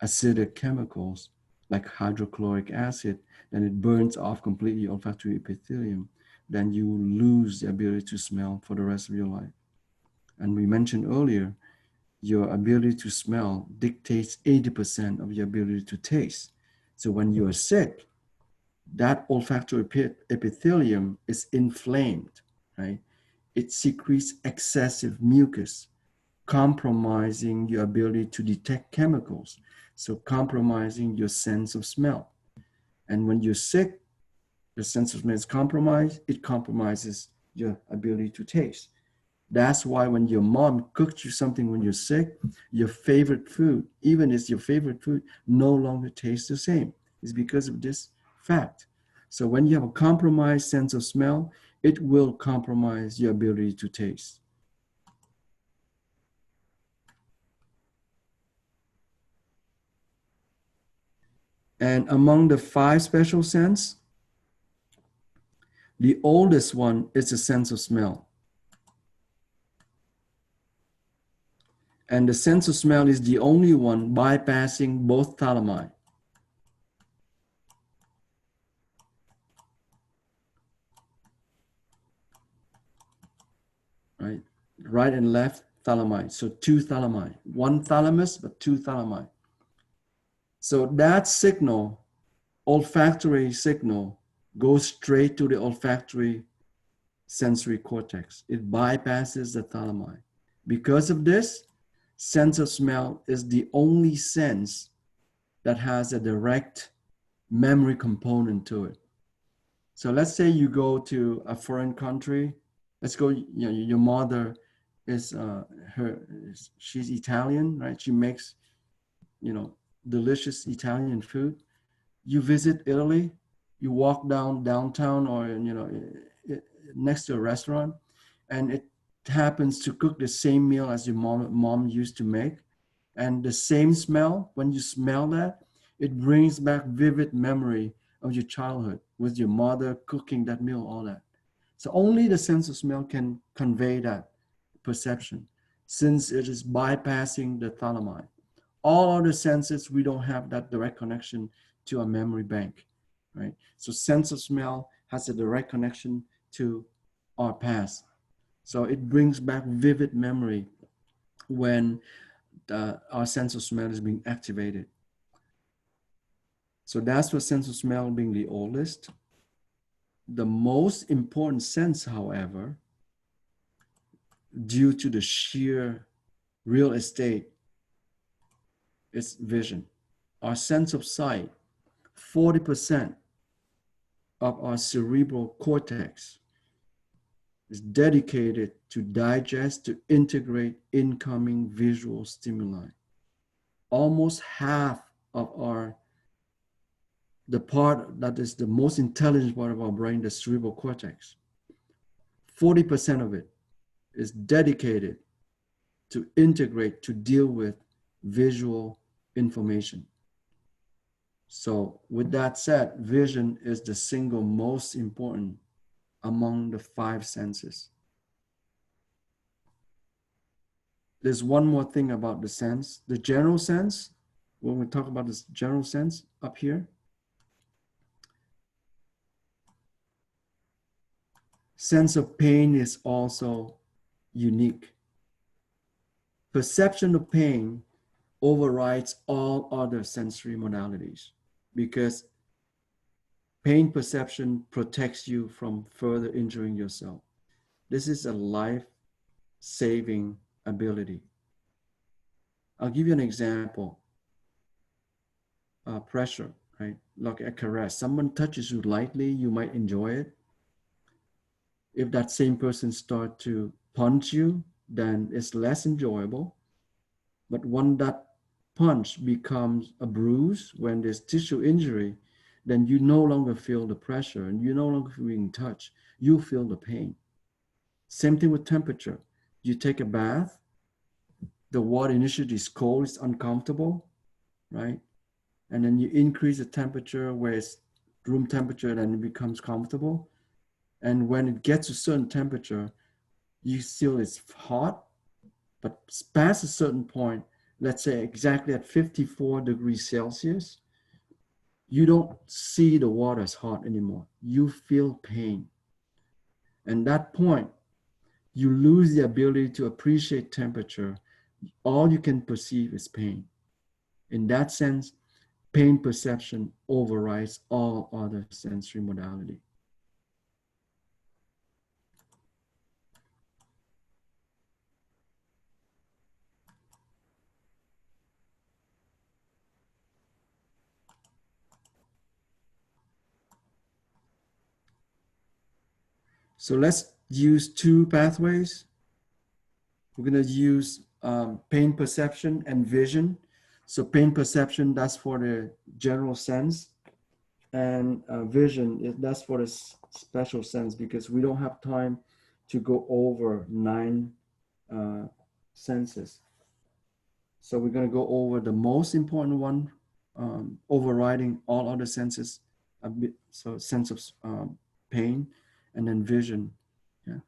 acidic chemicals like hydrochloric acid, then it burns off completely your olfactory epithelium, then you lose the ability to smell for the rest of your life. And we mentioned earlier, your ability to smell dictates 80% of your ability to taste. So when you are sick, that olfactory epithelium is inflamed, right? It secretes excessive mucus, compromising your ability to detect chemicals, so compromising your sense of smell. And when you're sick, the sense of smell is compromised, it compromises your ability to taste. That's why when your mom cooks you something when you're sick, your favorite food, even if it's your favorite food, no longer tastes the same. It's because of this fact. So when you have a compromised sense of smell, it will compromise your ability to taste. And among the 5 special senses, the oldest one is the sense of smell. And the sense of smell is the only one bypassing both thalami. Right and left thalami. So 2 thalami. 1 thalamus, but 2 thalami. So that signal, olfactory signal, goes straight to the olfactory sensory cortex. It bypasses the thalami. Because of this, sense of smell is the only sense that has a direct memory component to it. So let's say you go to a foreign country. Let's go, your mother is she's Italian, right? She makes, delicious Italian food. You visit Italy, you walk downtown or, next to a restaurant, and it happens to cook the same meal as your mom used to make. And the same smell, when you smell that, it brings back vivid memory of your childhood with your mother cooking that meal, all that. So only the sense of smell can convey that perception, since it is bypassing the thalami. All other senses, we don't have that direct connection to a memory bank, right? So sense of smell has a direct connection to our past. So it brings back vivid memory when our sense of smell is being activated. So that's what sense of smell being the oldest. The most important sense, however, due to the sheer real estate, is vision. Our sense of sight, 40% of our cerebral cortex is dedicated to digest, to integrate incoming visual stimuli. Almost half of the part that is the most intelligent part of our brain, the cerebral cortex, 40% of it is dedicated to integrate, to deal with visual information. So with that said, vision is the single most important among the 5 senses. There's one more thing about the sense. The general sense, when we talk about this general sense up here, sense of pain is also unique. Perception of pain overrides all other sensory modalities because pain perception protects you from further injuring yourself. This is a life-saving ability. I'll give you an example. Pressure, right? Like a caress. Someone touches you lightly, you might enjoy it. If that same person starts to punch you, then it's less enjoyable. But when that punch becomes a bruise, when there's tissue injury, then you no longer feel the pressure and you no longer feel being touched. You feel the pain. Same thing with temperature. You take a bath, the water initially is cold, it's uncomfortable, right? And then you increase the temperature where it's room temperature, then it becomes comfortable. And when it gets to a certain temperature, you feel it's hot, but past a certain point, let's say exactly at 54 degrees Celsius, you don't see the water as hot anymore. You feel pain. And that point, you lose the ability to appreciate temperature. All you can perceive is pain. In that sense, pain perception overrides all other sensory modality. So let's use 2 pathways. We're going to use pain perception and vision. So pain perception, that's for the general sense. And vision, that's for the special sense, because we don't have time to go over 9 senses. So we're going to go over the most important one, overriding all other senses. So sense of pain, and then vision. Yeah.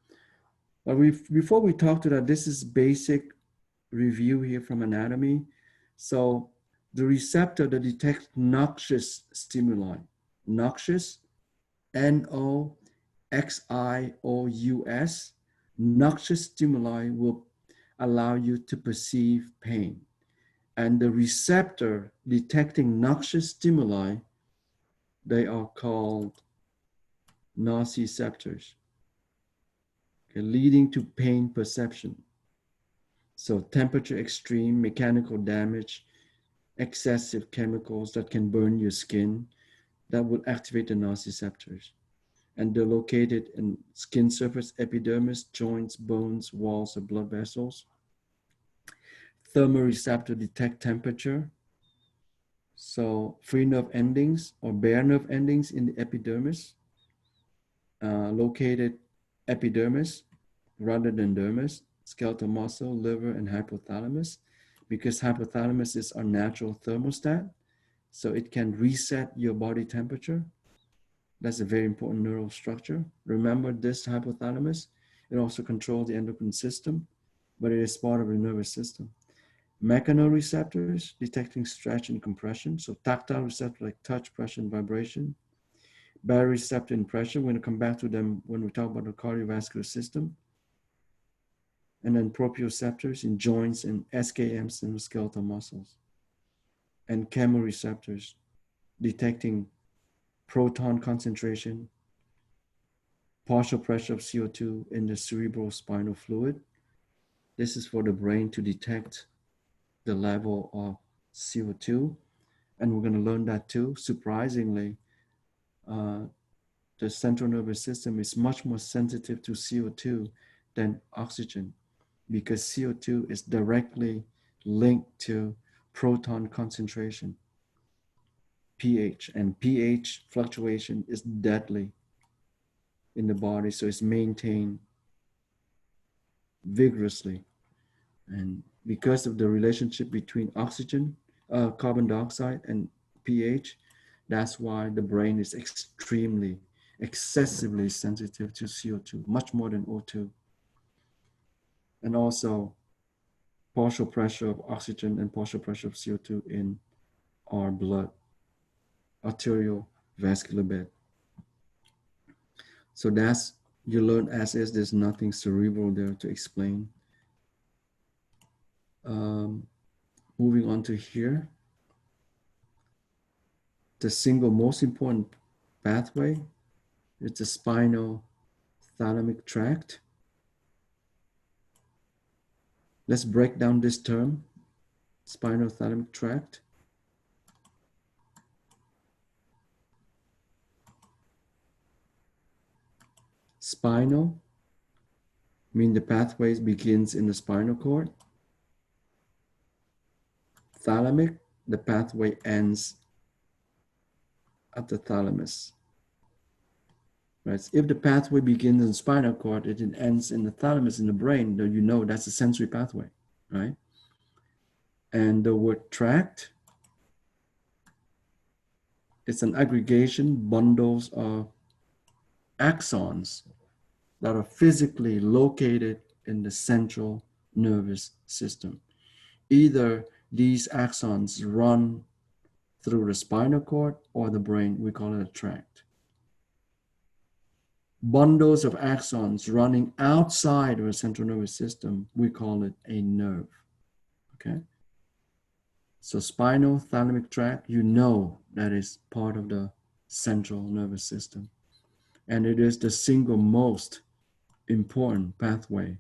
But before we talk to that, this is basic review here from anatomy. So the receptor that detects noxious stimuli, noxious, N-O-X-I-O-U-S, noxious stimuli will allow you to perceive pain. And the receptor detecting noxious stimuli, they are called nociceptors, okay, leading to pain perception. So temperature extreme, mechanical damage, excessive chemicals that can burn your skin, that will activate the nociceptors. And they're located in skin surface, epidermis, joints, bones, walls of blood vessels. Thermoreceptor detect temperature. So free nerve endings or bare nerve endings in the epidermis, located epidermis rather than dermis, skeletal muscle, liver, and hypothalamus, because hypothalamus is our natural thermostat. So it can reset your body temperature. That's a very important neural structure. Remember this hypothalamus, it also controls the endocrine system, but it is part of the nervous system. Mechanoreceptors, detecting stretch and compression. So tactile receptor like touch, pressure, and vibration. Baroreceptor and pressure. We're going to come back to them when we talk about the cardiovascular system. And then proprioceptors in joints and SKMs in the skeletal muscles. And chemoreceptors, detecting proton concentration, partial pressure of CO2 in the cerebral spinal fluid. This is for the brain to detect the level of CO2. And we're going to learn that too. Surprisingly, the central nervous system is much more sensitive to CO2 than oxygen, because CO2 is directly linked to proton concentration, pH, and pH fluctuation is deadly in the body, so it's maintained vigorously. And because of the relationship between oxygen, carbon dioxide, and pH, that's why the brain is extremely, excessively sensitive to CO2, much more than O2. And also partial pressure of oxygen and partial pressure of CO2 in our blood, arterial vascular bed. So that's, you learn as is, there's nothing cerebral there to explain. Moving on to here, the single most important pathway is the spinal thalamic tract. Let's break down this term, spinal thalamic tract. Spinal mean the pathways begins in the spinal cord. Thalamic, the pathway ends at the thalamus. Right? If the pathway begins in the spinal cord, it ends in the thalamus in the brain, then you know that's a sensory pathway, right? And the word tract, it's an aggregation, bundles of axons that are physically located in the central nervous system. Either these axons run through the spinal cord or the brain, we call it a tract. Bundles of axons running outside of the central nervous system, we call it a nerve, okay? So spinal thalamic tract, you know that is part of the central nervous system. And it is the single most important pathway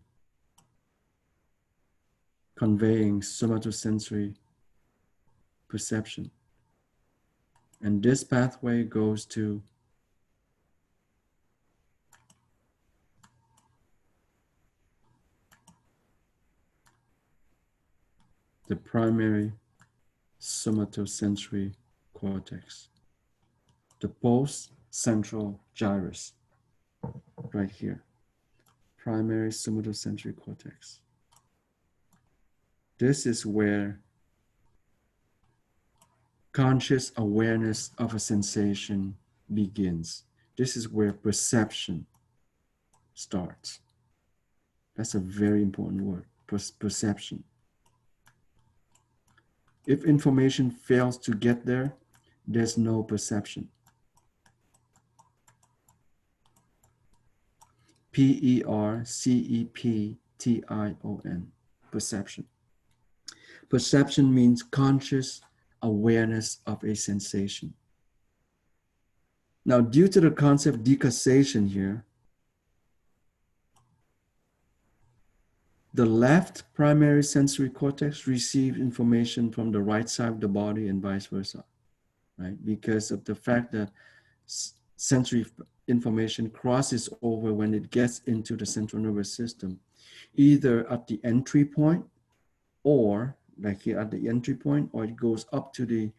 conveying somatosensory perception. And this pathway goes to the primary somatosensory cortex, the post-central gyrus, right here, primary somatosensory cortex. This is where conscious awareness of a sensation begins. This is where perception starts. That's a very important word, perception. If information fails to get there, there's no perception. Perception, perception. Perception means conscious awareness of a sensation. Now, due to the concept of decausation here, the left primary sensory cortex receives information from the right side of the body and vice versa, right? Because of the fact that sensory information crosses over when it gets into the central nervous system, either at the entry point or like here at the entry point, or it goes up to the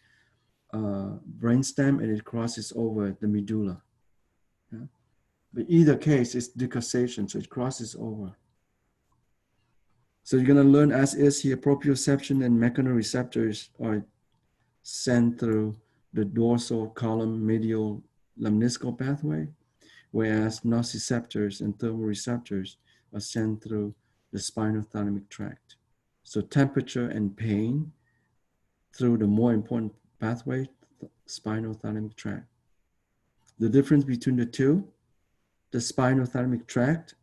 brainstem and it crosses over the medulla. Yeah? But either case, it's decausation, so it crosses over. So you're going to learn as is here, proprioception and mechanoreceptors are sent through the dorsal column medial lemniscal pathway, whereas nociceptors and thermoreceptors are sent through the spinothalamic tract. So temperature and pain through the more important pathway, spinothalamic tract. The difference between the two, the spinothalamic tract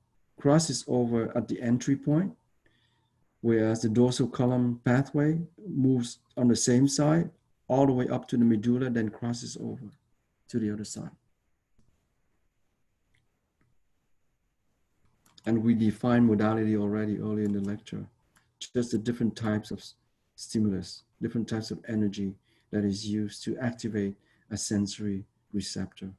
crosses over at the entry point, whereas the dorsal column pathway moves on the same side all the way up to the medulla, then crosses over to the other side. And we defined modality already early in the lecture, just the different types of stimulus, different types of energy that is used to activate a sensory receptor.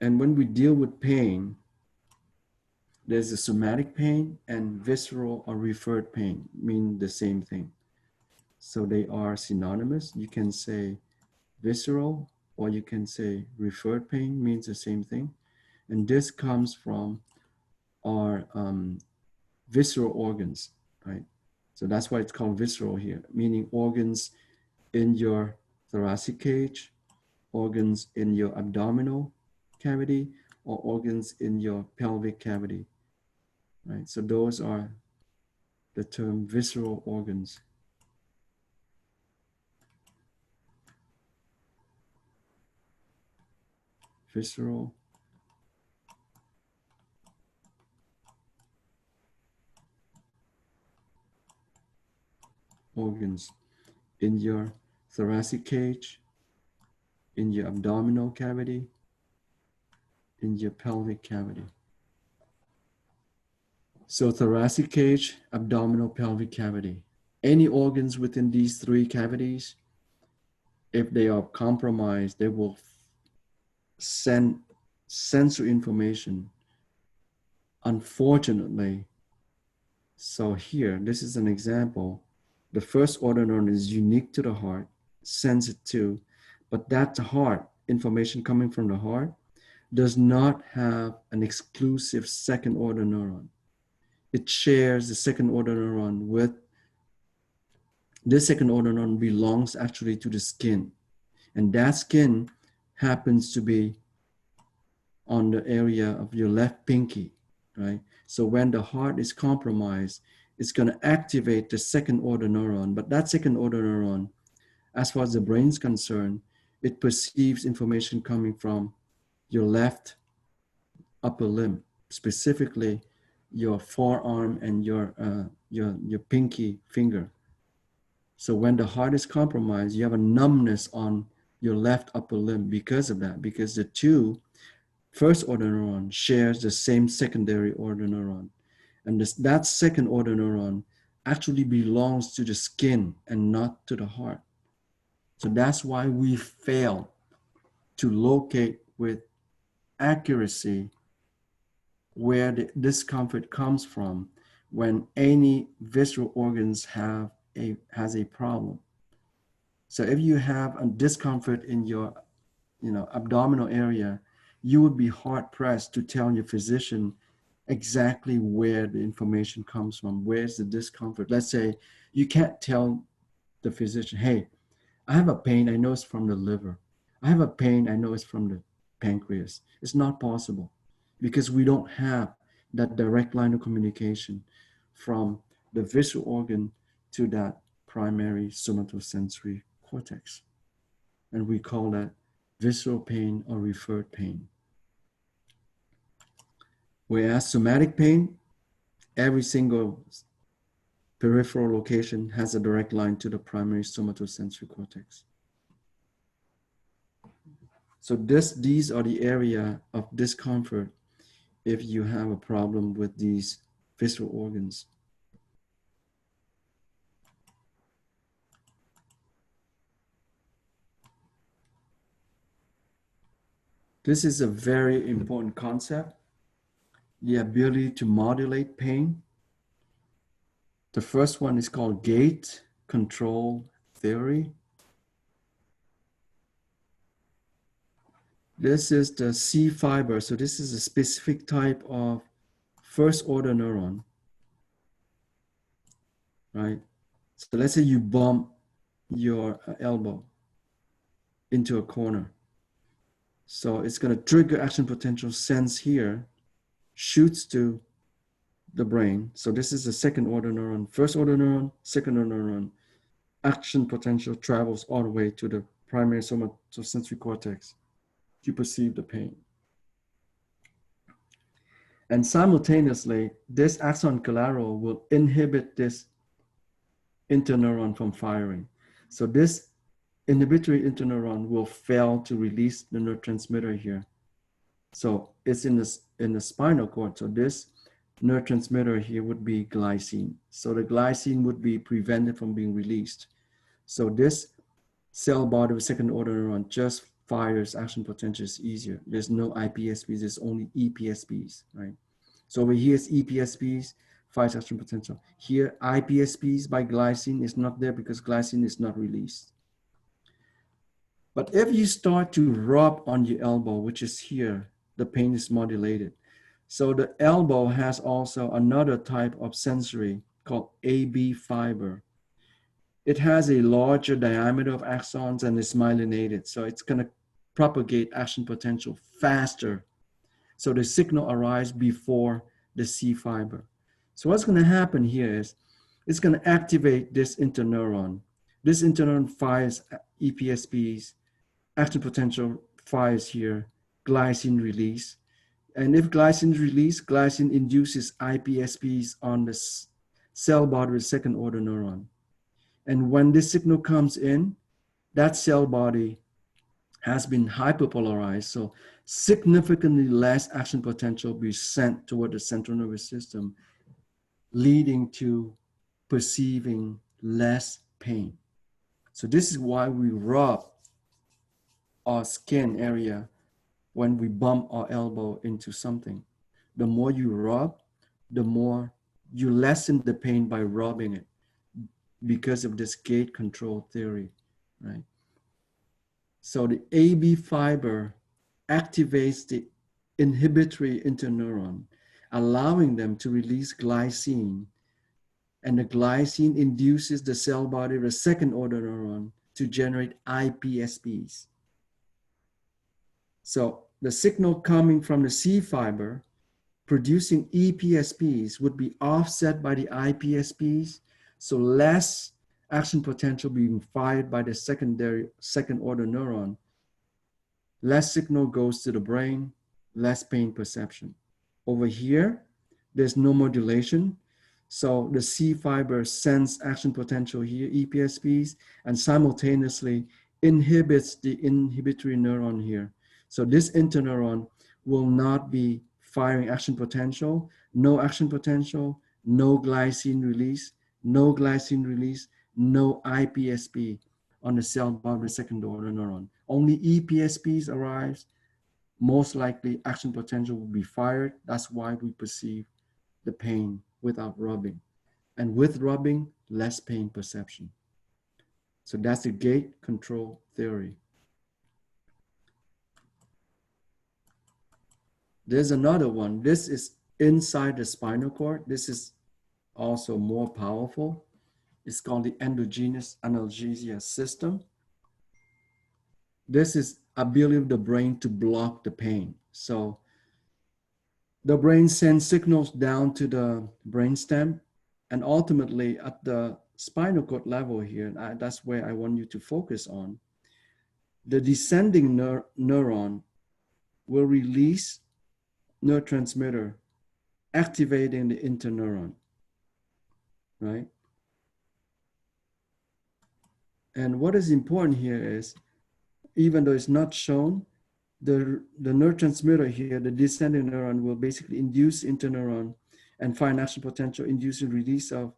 And when we deal with pain, there's a somatic pain and visceral or referred pain, mean the same thing. So they are synonymous. You can say visceral or you can say referred pain, means the same thing. And this comes from our visceral organs, right? So that's why it's called visceral here, meaning organs in your thoracic cage, organs in your abdominal cavity, or organs in your pelvic cavity, right? So those are the term visceral organs. Visceral organs in your thoracic cage, in your abdominal cavity, in your pelvic cavity. So thoracic cage, abdominal, pelvic cavity. Any organs within these three cavities, if they are compromised, they will send sensory information. Unfortunately, so here, this is an example. The first order neuron is unique to the heart, sends it to, but that heart, information coming from the heart, does not have an exclusive second order neuron. It shares the second order neuron with, this second order neuron belongs actually to the skin. And that skin happens to be on the area of your left pinky, right? So when the heart is compromised, it's going to activate the second order neuron. But that second order neuron, as far as the brain is concerned, it perceives information coming from your left upper limb, specifically your forearm and your pinky finger. So when the heart is compromised, you have a numbness on your left upper limb because of that, because the two first order neuron shares the same secondary order neuron. And that second order neuron actually belongs to the skin and not to the heart. So that's why we fail to locate with accuracy where the discomfort comes from when any visceral organs has a problem. So if you have a discomfort in your abdominal area, you would be hard pressed to tell your physician exactly where the information comes from. Where's the discomfort? Let's say you can't tell the physician, hey, I have a pain, I know it's from the liver. I have a pain, I know it's from the pancreas. It's not possible because we don't have that direct line of communication from the visceral organ to that primary somatosensory cortex. And we call that visceral pain or referred pain. Whereas somatic pain, every single peripheral location has a direct line to the primary somatosensory cortex. So these are the area of discomfort if you have a problem with these visceral organs. This is a very important concept, the ability to modulate pain. The first one is called gate control theory. This is the C fiber. So this is a specific type of first order neuron, right? So let's say you bump your elbow into a corner. So it's going to trigger action potential sense here, shoots to the brain. So this is the second order neuron, first order neuron, second order neuron. Action potential travels all the way to the primary somatosensory cortex to perceive the pain. And simultaneously, this axon collateral will inhibit this interneuron from firing. So this inhibitory interneuron will fail to release the neurotransmitter here. So it's in the spinal cord. So this neurotransmitter here would be glycine. So the glycine would be prevented from being released. So this cell body with second order neuron just fires action potentials easier. There's no IPSPs, there's only EPSPs, right? So over here is EPSPs, fires action potential. Here, IPSPs by glycine is not there because glycine is not released. But if you start to rub on your elbow, which is here, the pain is modulated. So the elbow has also another type of sensory called AB fiber. It has a larger diameter of axons and is myelinated. So it's going to propagate action potential faster. So the signal arrives before the C fiber. So what's going to happen here is it's going to activate this interneuron. This interneuron fires EPSPs, action potential fires here, glycine release. And if glycine is released, glycine induces IPSPs on the cell body with second order neuron. And when this signal comes in, that cell body has been hyperpolarized. So significantly less action potential be sent toward the central nervous system, leading to perceiving less pain. So this is why we rub our skin area when we bump our elbow into something. The more you rub, the more you lessen the pain by rubbing it because of this gate control theory, right? So the AB fiber activates the inhibitory interneuron, allowing them to release glycine, and the glycine induces the cell body of the second order neuron to generate IPSPs. So the signal coming from the C fiber producing EPSPs would be offset by the IPSPs, so less action potential being fired by the second order neuron. Less signal goes to the brain, less pain perception. Over here, there's no modulation. So the C fiber sends action potential here, EPSPs, and simultaneously inhibits the inhibitory neuron here. So this interneuron will not be firing action potential, no glycine release, no glycine release, no IPSP on the cell body second order neuron. Only EPSPs arrives, most likely action potential will be fired. That's why we perceive the pain without rubbing. And with rubbing, less pain perception. So that's the gate control theory. There's another one. This is inside the spinal cord. This is also more powerful. It's called the endogenous analgesia system. This is ability of the brain to block the pain. So the brain sends signals down to the brainstem, and ultimately at the spinal cord level here, that's where I want you to focus on. The descending neuron will release neurotransmitter activating the interneuron, right? And what is important here is, even though it's not shown, the neurotransmitter here, the descending neuron, will basically induce interneuron and find action potential, inducing release of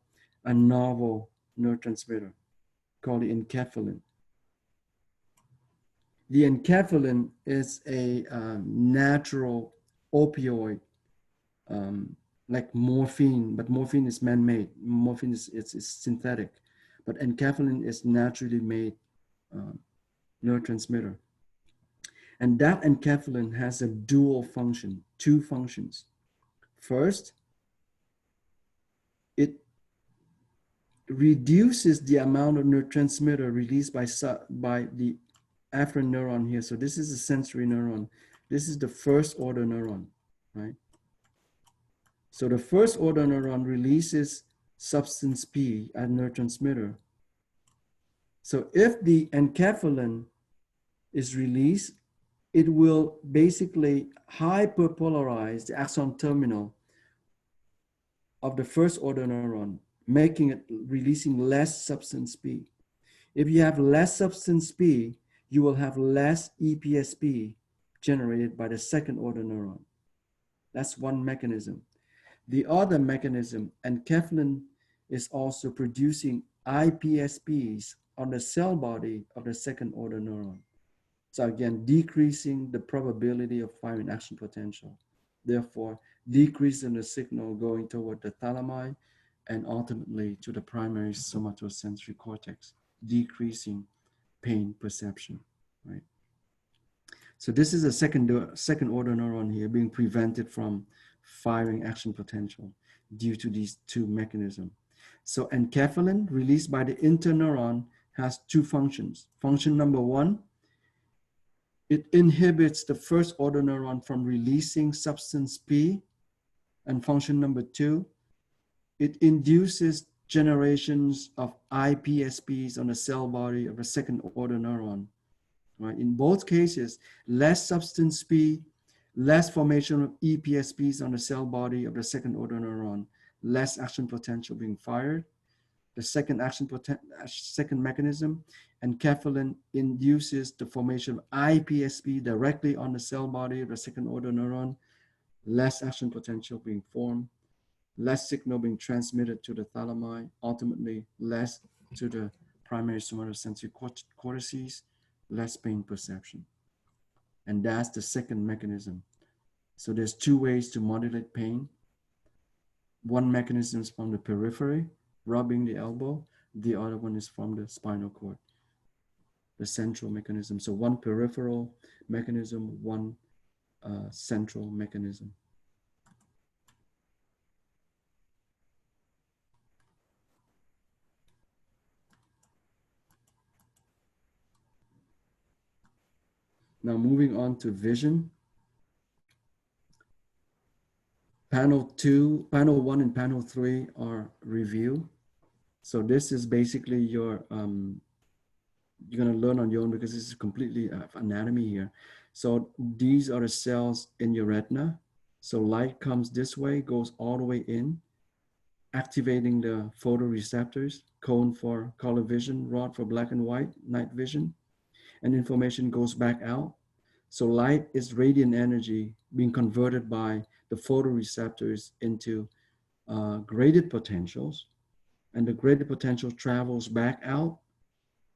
a novel neurotransmitter called the enkephalin. The enkephalin is a natural opioid, like morphine, but morphine is man-made. Morphine is synthetic, but enkephalin is naturally made neurotransmitter. And that enkephalin has a dual function, two functions. First, it reduces the amount of neurotransmitter released by the afferent neuron here. So this is a sensory neuron. This is the first order neuron, right? So the first order neuron releases substance P, a neurotransmitter. So if the enkephalin is released, it will basically hyperpolarize the axon terminal of the first order neuron, making it releasing less substance P. If you have less substance P, you will have less EPSP generated by the second order neuron. That's one mechanism. The other mechanism, enkephalin is also producing IPSPs on the cell body of the second order neuron. So again, decreasing the probability of firing action potential. Therefore, decreasing the signal going toward the thalami and ultimately to the primary somatosensory cortex, decreasing pain perception, right? So this is a second order neuron here being prevented from firing action potential due to these two mechanisms. So enkephalin released by the interneuron has two functions. Function number one, it inhibits the first order neuron from releasing substance P. And function number two, it induces generations of IPSPs on the cell body of a second order neuron. Right? In both cases, less substance P, less formation of EPSPs on the cell body of the second order neuron, less action potential being fired. The second mechanism, enkephalin induces the formation of IPSP directly on the cell body of the second order neuron, less action potential being formed, less signal being transmitted to the thalami, ultimately less to the primary somatosensory cortices, less pain perception. And that's the second mechanism. So there's two ways to modulate pain. One mechanism is from the periphery, rubbing the elbow. The other one is from the spinal cord, the central mechanism. So one peripheral mechanism, one central mechanism. Now moving on to vision. Panel 1 and panel 3 are review. So this is basically your, you're gonna learn on your own because this is completely anatomy here. So these are the cells in your retina. So light comes this way, goes all the way in, activating the photoreceptors, cone for color vision, rod for black and white, night vision, and information goes back out. So light is radiant energy being converted by the photoreceptors into graded potentials, and the graded potential travels back out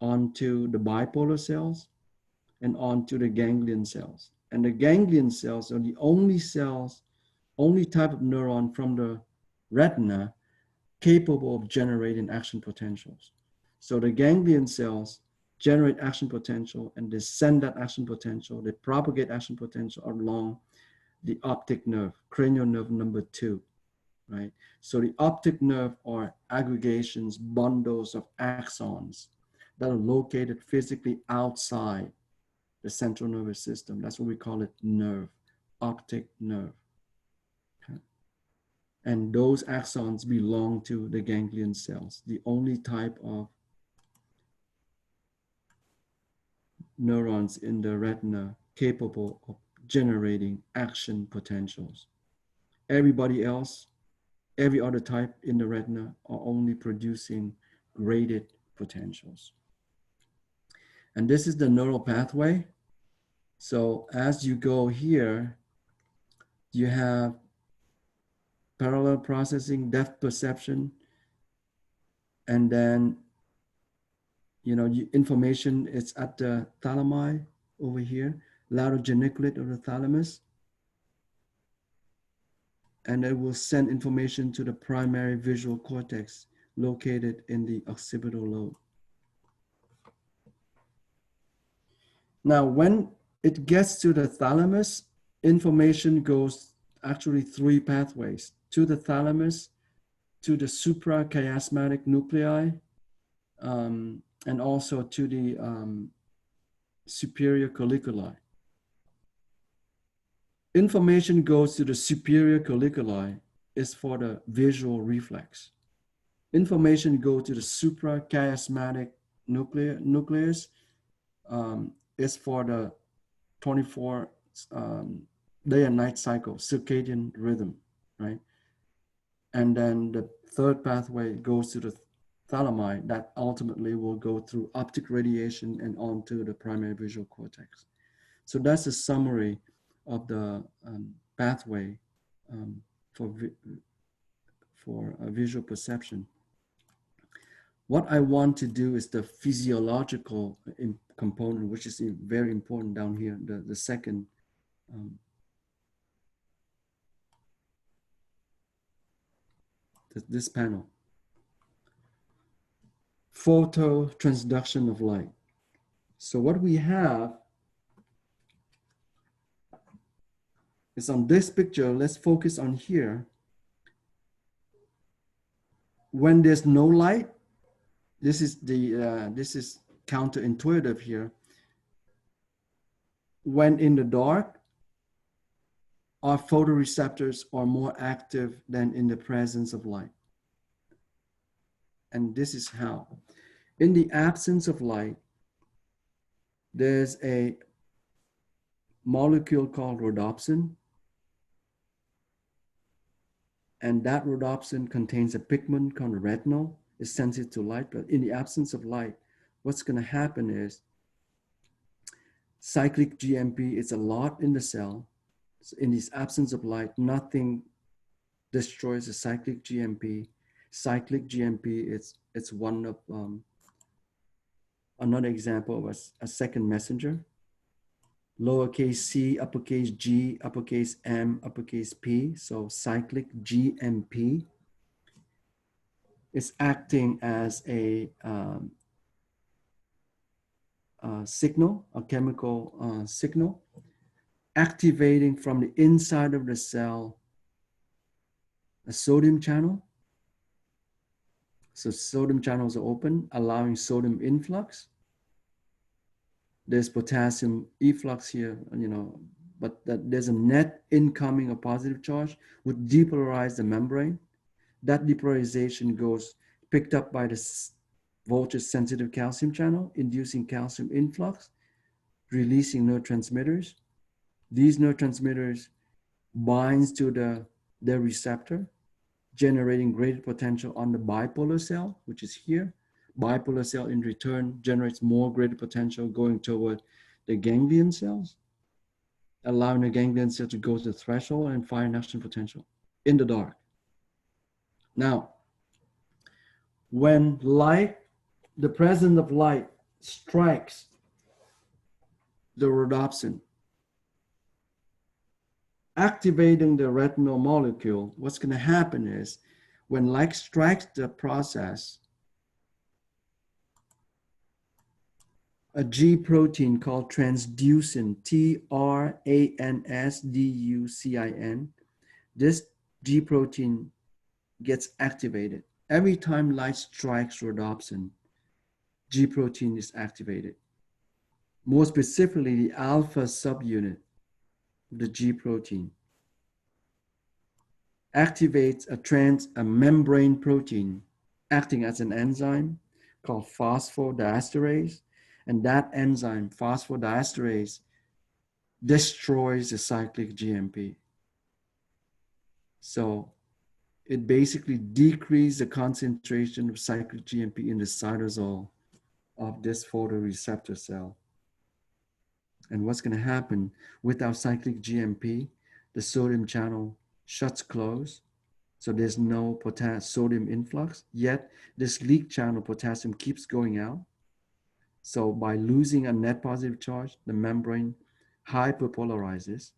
onto the bipolar cells and onto the ganglion cells. And the ganglion cells are the only cells, only type of neuron from the retina capable of generating action potentials. So the ganglion cells generate action potential and they send that action potential, they propagate action potential along the optic nerve, cranial nerve number 2, right? So the optic nerve are aggregations, bundles of axons that are located physically outside the central nervous system. That's what we call it, nerve, optic nerve. Okay? And those axons belong to the ganglion cells, the only type of neurons in the retina capable of generating action potentials. Everybody else, every other type in the retina are only producing graded potentials. And this is the neural pathway. So as you go here, you have parallel processing, depth perception, and then, you know, information is at the thalami over here, lateral geniculate of the thalamus, and it will send information to the primary visual cortex located in the occipital lobe. Now, when it gets to the thalamus, information goes actually three pathways: to the thalamus, to the suprachiasmatic nuclei, and also to the superior colliculi. Information goes to the superior colliculi is for the visual reflex. Information goes to the suprachiasmatic nucleus is for the 24 day and night cycle, circadian rhythm, right? And then the third pathway goes to the thalami that ultimately will go through optic radiation and onto the primary visual cortex. So that's a summary of the pathway for visual perception. What I want to do is the physiological component, which is very important down here, the second this panel. Phototransduction of light. So what we have is on this picture. Let's focus on here. When there's no light, this is counterintuitive here. When in the dark, our photoreceptors are more active than in the presence of light. And this is how. In the absence of light, there's a molecule called rhodopsin. And that rhodopsin contains a pigment called retinol. It's sensitive to light, but in the absence of light, what's going to happen is cyclic GMP is a lot in the cell. So in this absence of light, nothing destroys the cyclic GMP. Cyclic GMP, it's one of another example of a second messenger. Lowercase c, uppercase G, uppercase M, uppercase P. So cyclic GMP is acting as a signal, a chemical signal, activating from the inside of the cell a sodium channel. So sodium channels are open, allowing sodium influx. There's potassium efflux here, you know, but there's a net incoming of positive charge would depolarize the membrane. That depolarization goes picked up by the voltage sensitive calcium channel, inducing calcium influx, releasing neurotransmitters. These neurotransmitters binds to the receptor, generating graded potential on the bipolar cell, which is here. Bipolar cell in return generates more graded potential going toward the ganglion cells, allowing the ganglion cell to go to the threshold and fire an action potential in the dark. Now, when light, the presence of light strikes the rhodopsin, activating the retinol molecule, what's going to happen is when light strikes the process, a G protein called transducin, TRANSDUCIN, this G protein gets activated. Every time light strikes rhodopsin, G protein is activated. More specifically, the alpha subunit of the G protein activates a membrane protein acting as an enzyme called phosphodiesterase. And that enzyme, phosphodiesterase, destroys the cyclic GMP. So it basically decreases the concentration of cyclic GMP in the cytosol of this photoreceptor cell. And what's going to happen without cyclic GMP, the sodium channel shuts closed. So there's no sodium influx, yet this leak channel potassium keeps going out. So by losing a net positive charge, the membrane hyperpolarizes.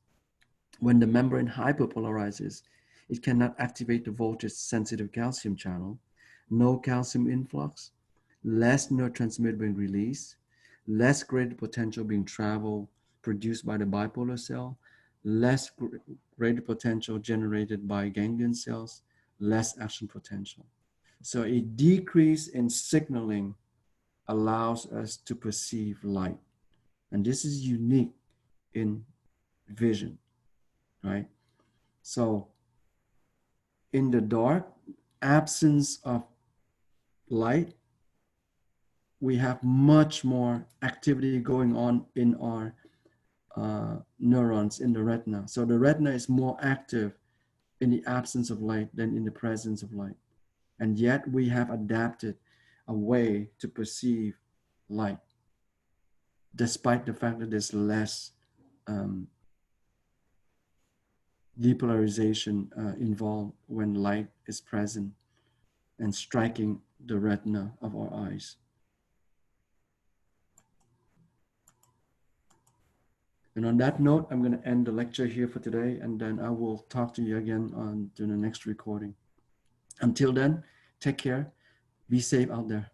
When the membrane hyperpolarizes, it cannot activate the voltage sensitive calcium channel, no calcium influx, less neurotransmitter being released, less graded potential being produced by the bipolar cell, less graded potential generated by ganglion cells, less action potential. So a decrease in signaling allows us to perceive light. And this is unique in vision, right? So in the dark, absence of light, we have much more activity going on in our neurons in the retina. So the retina is more active in the absence of light than in the presence of light. And yet we have adapted a way to perceive light, despite the fact that there's less depolarization involved when light is present and striking the retina of our eyes. And on that note, I'm going to end the lecture here for today, and then I will talk to you again on the next recording. Until then, take care. Be safe out there.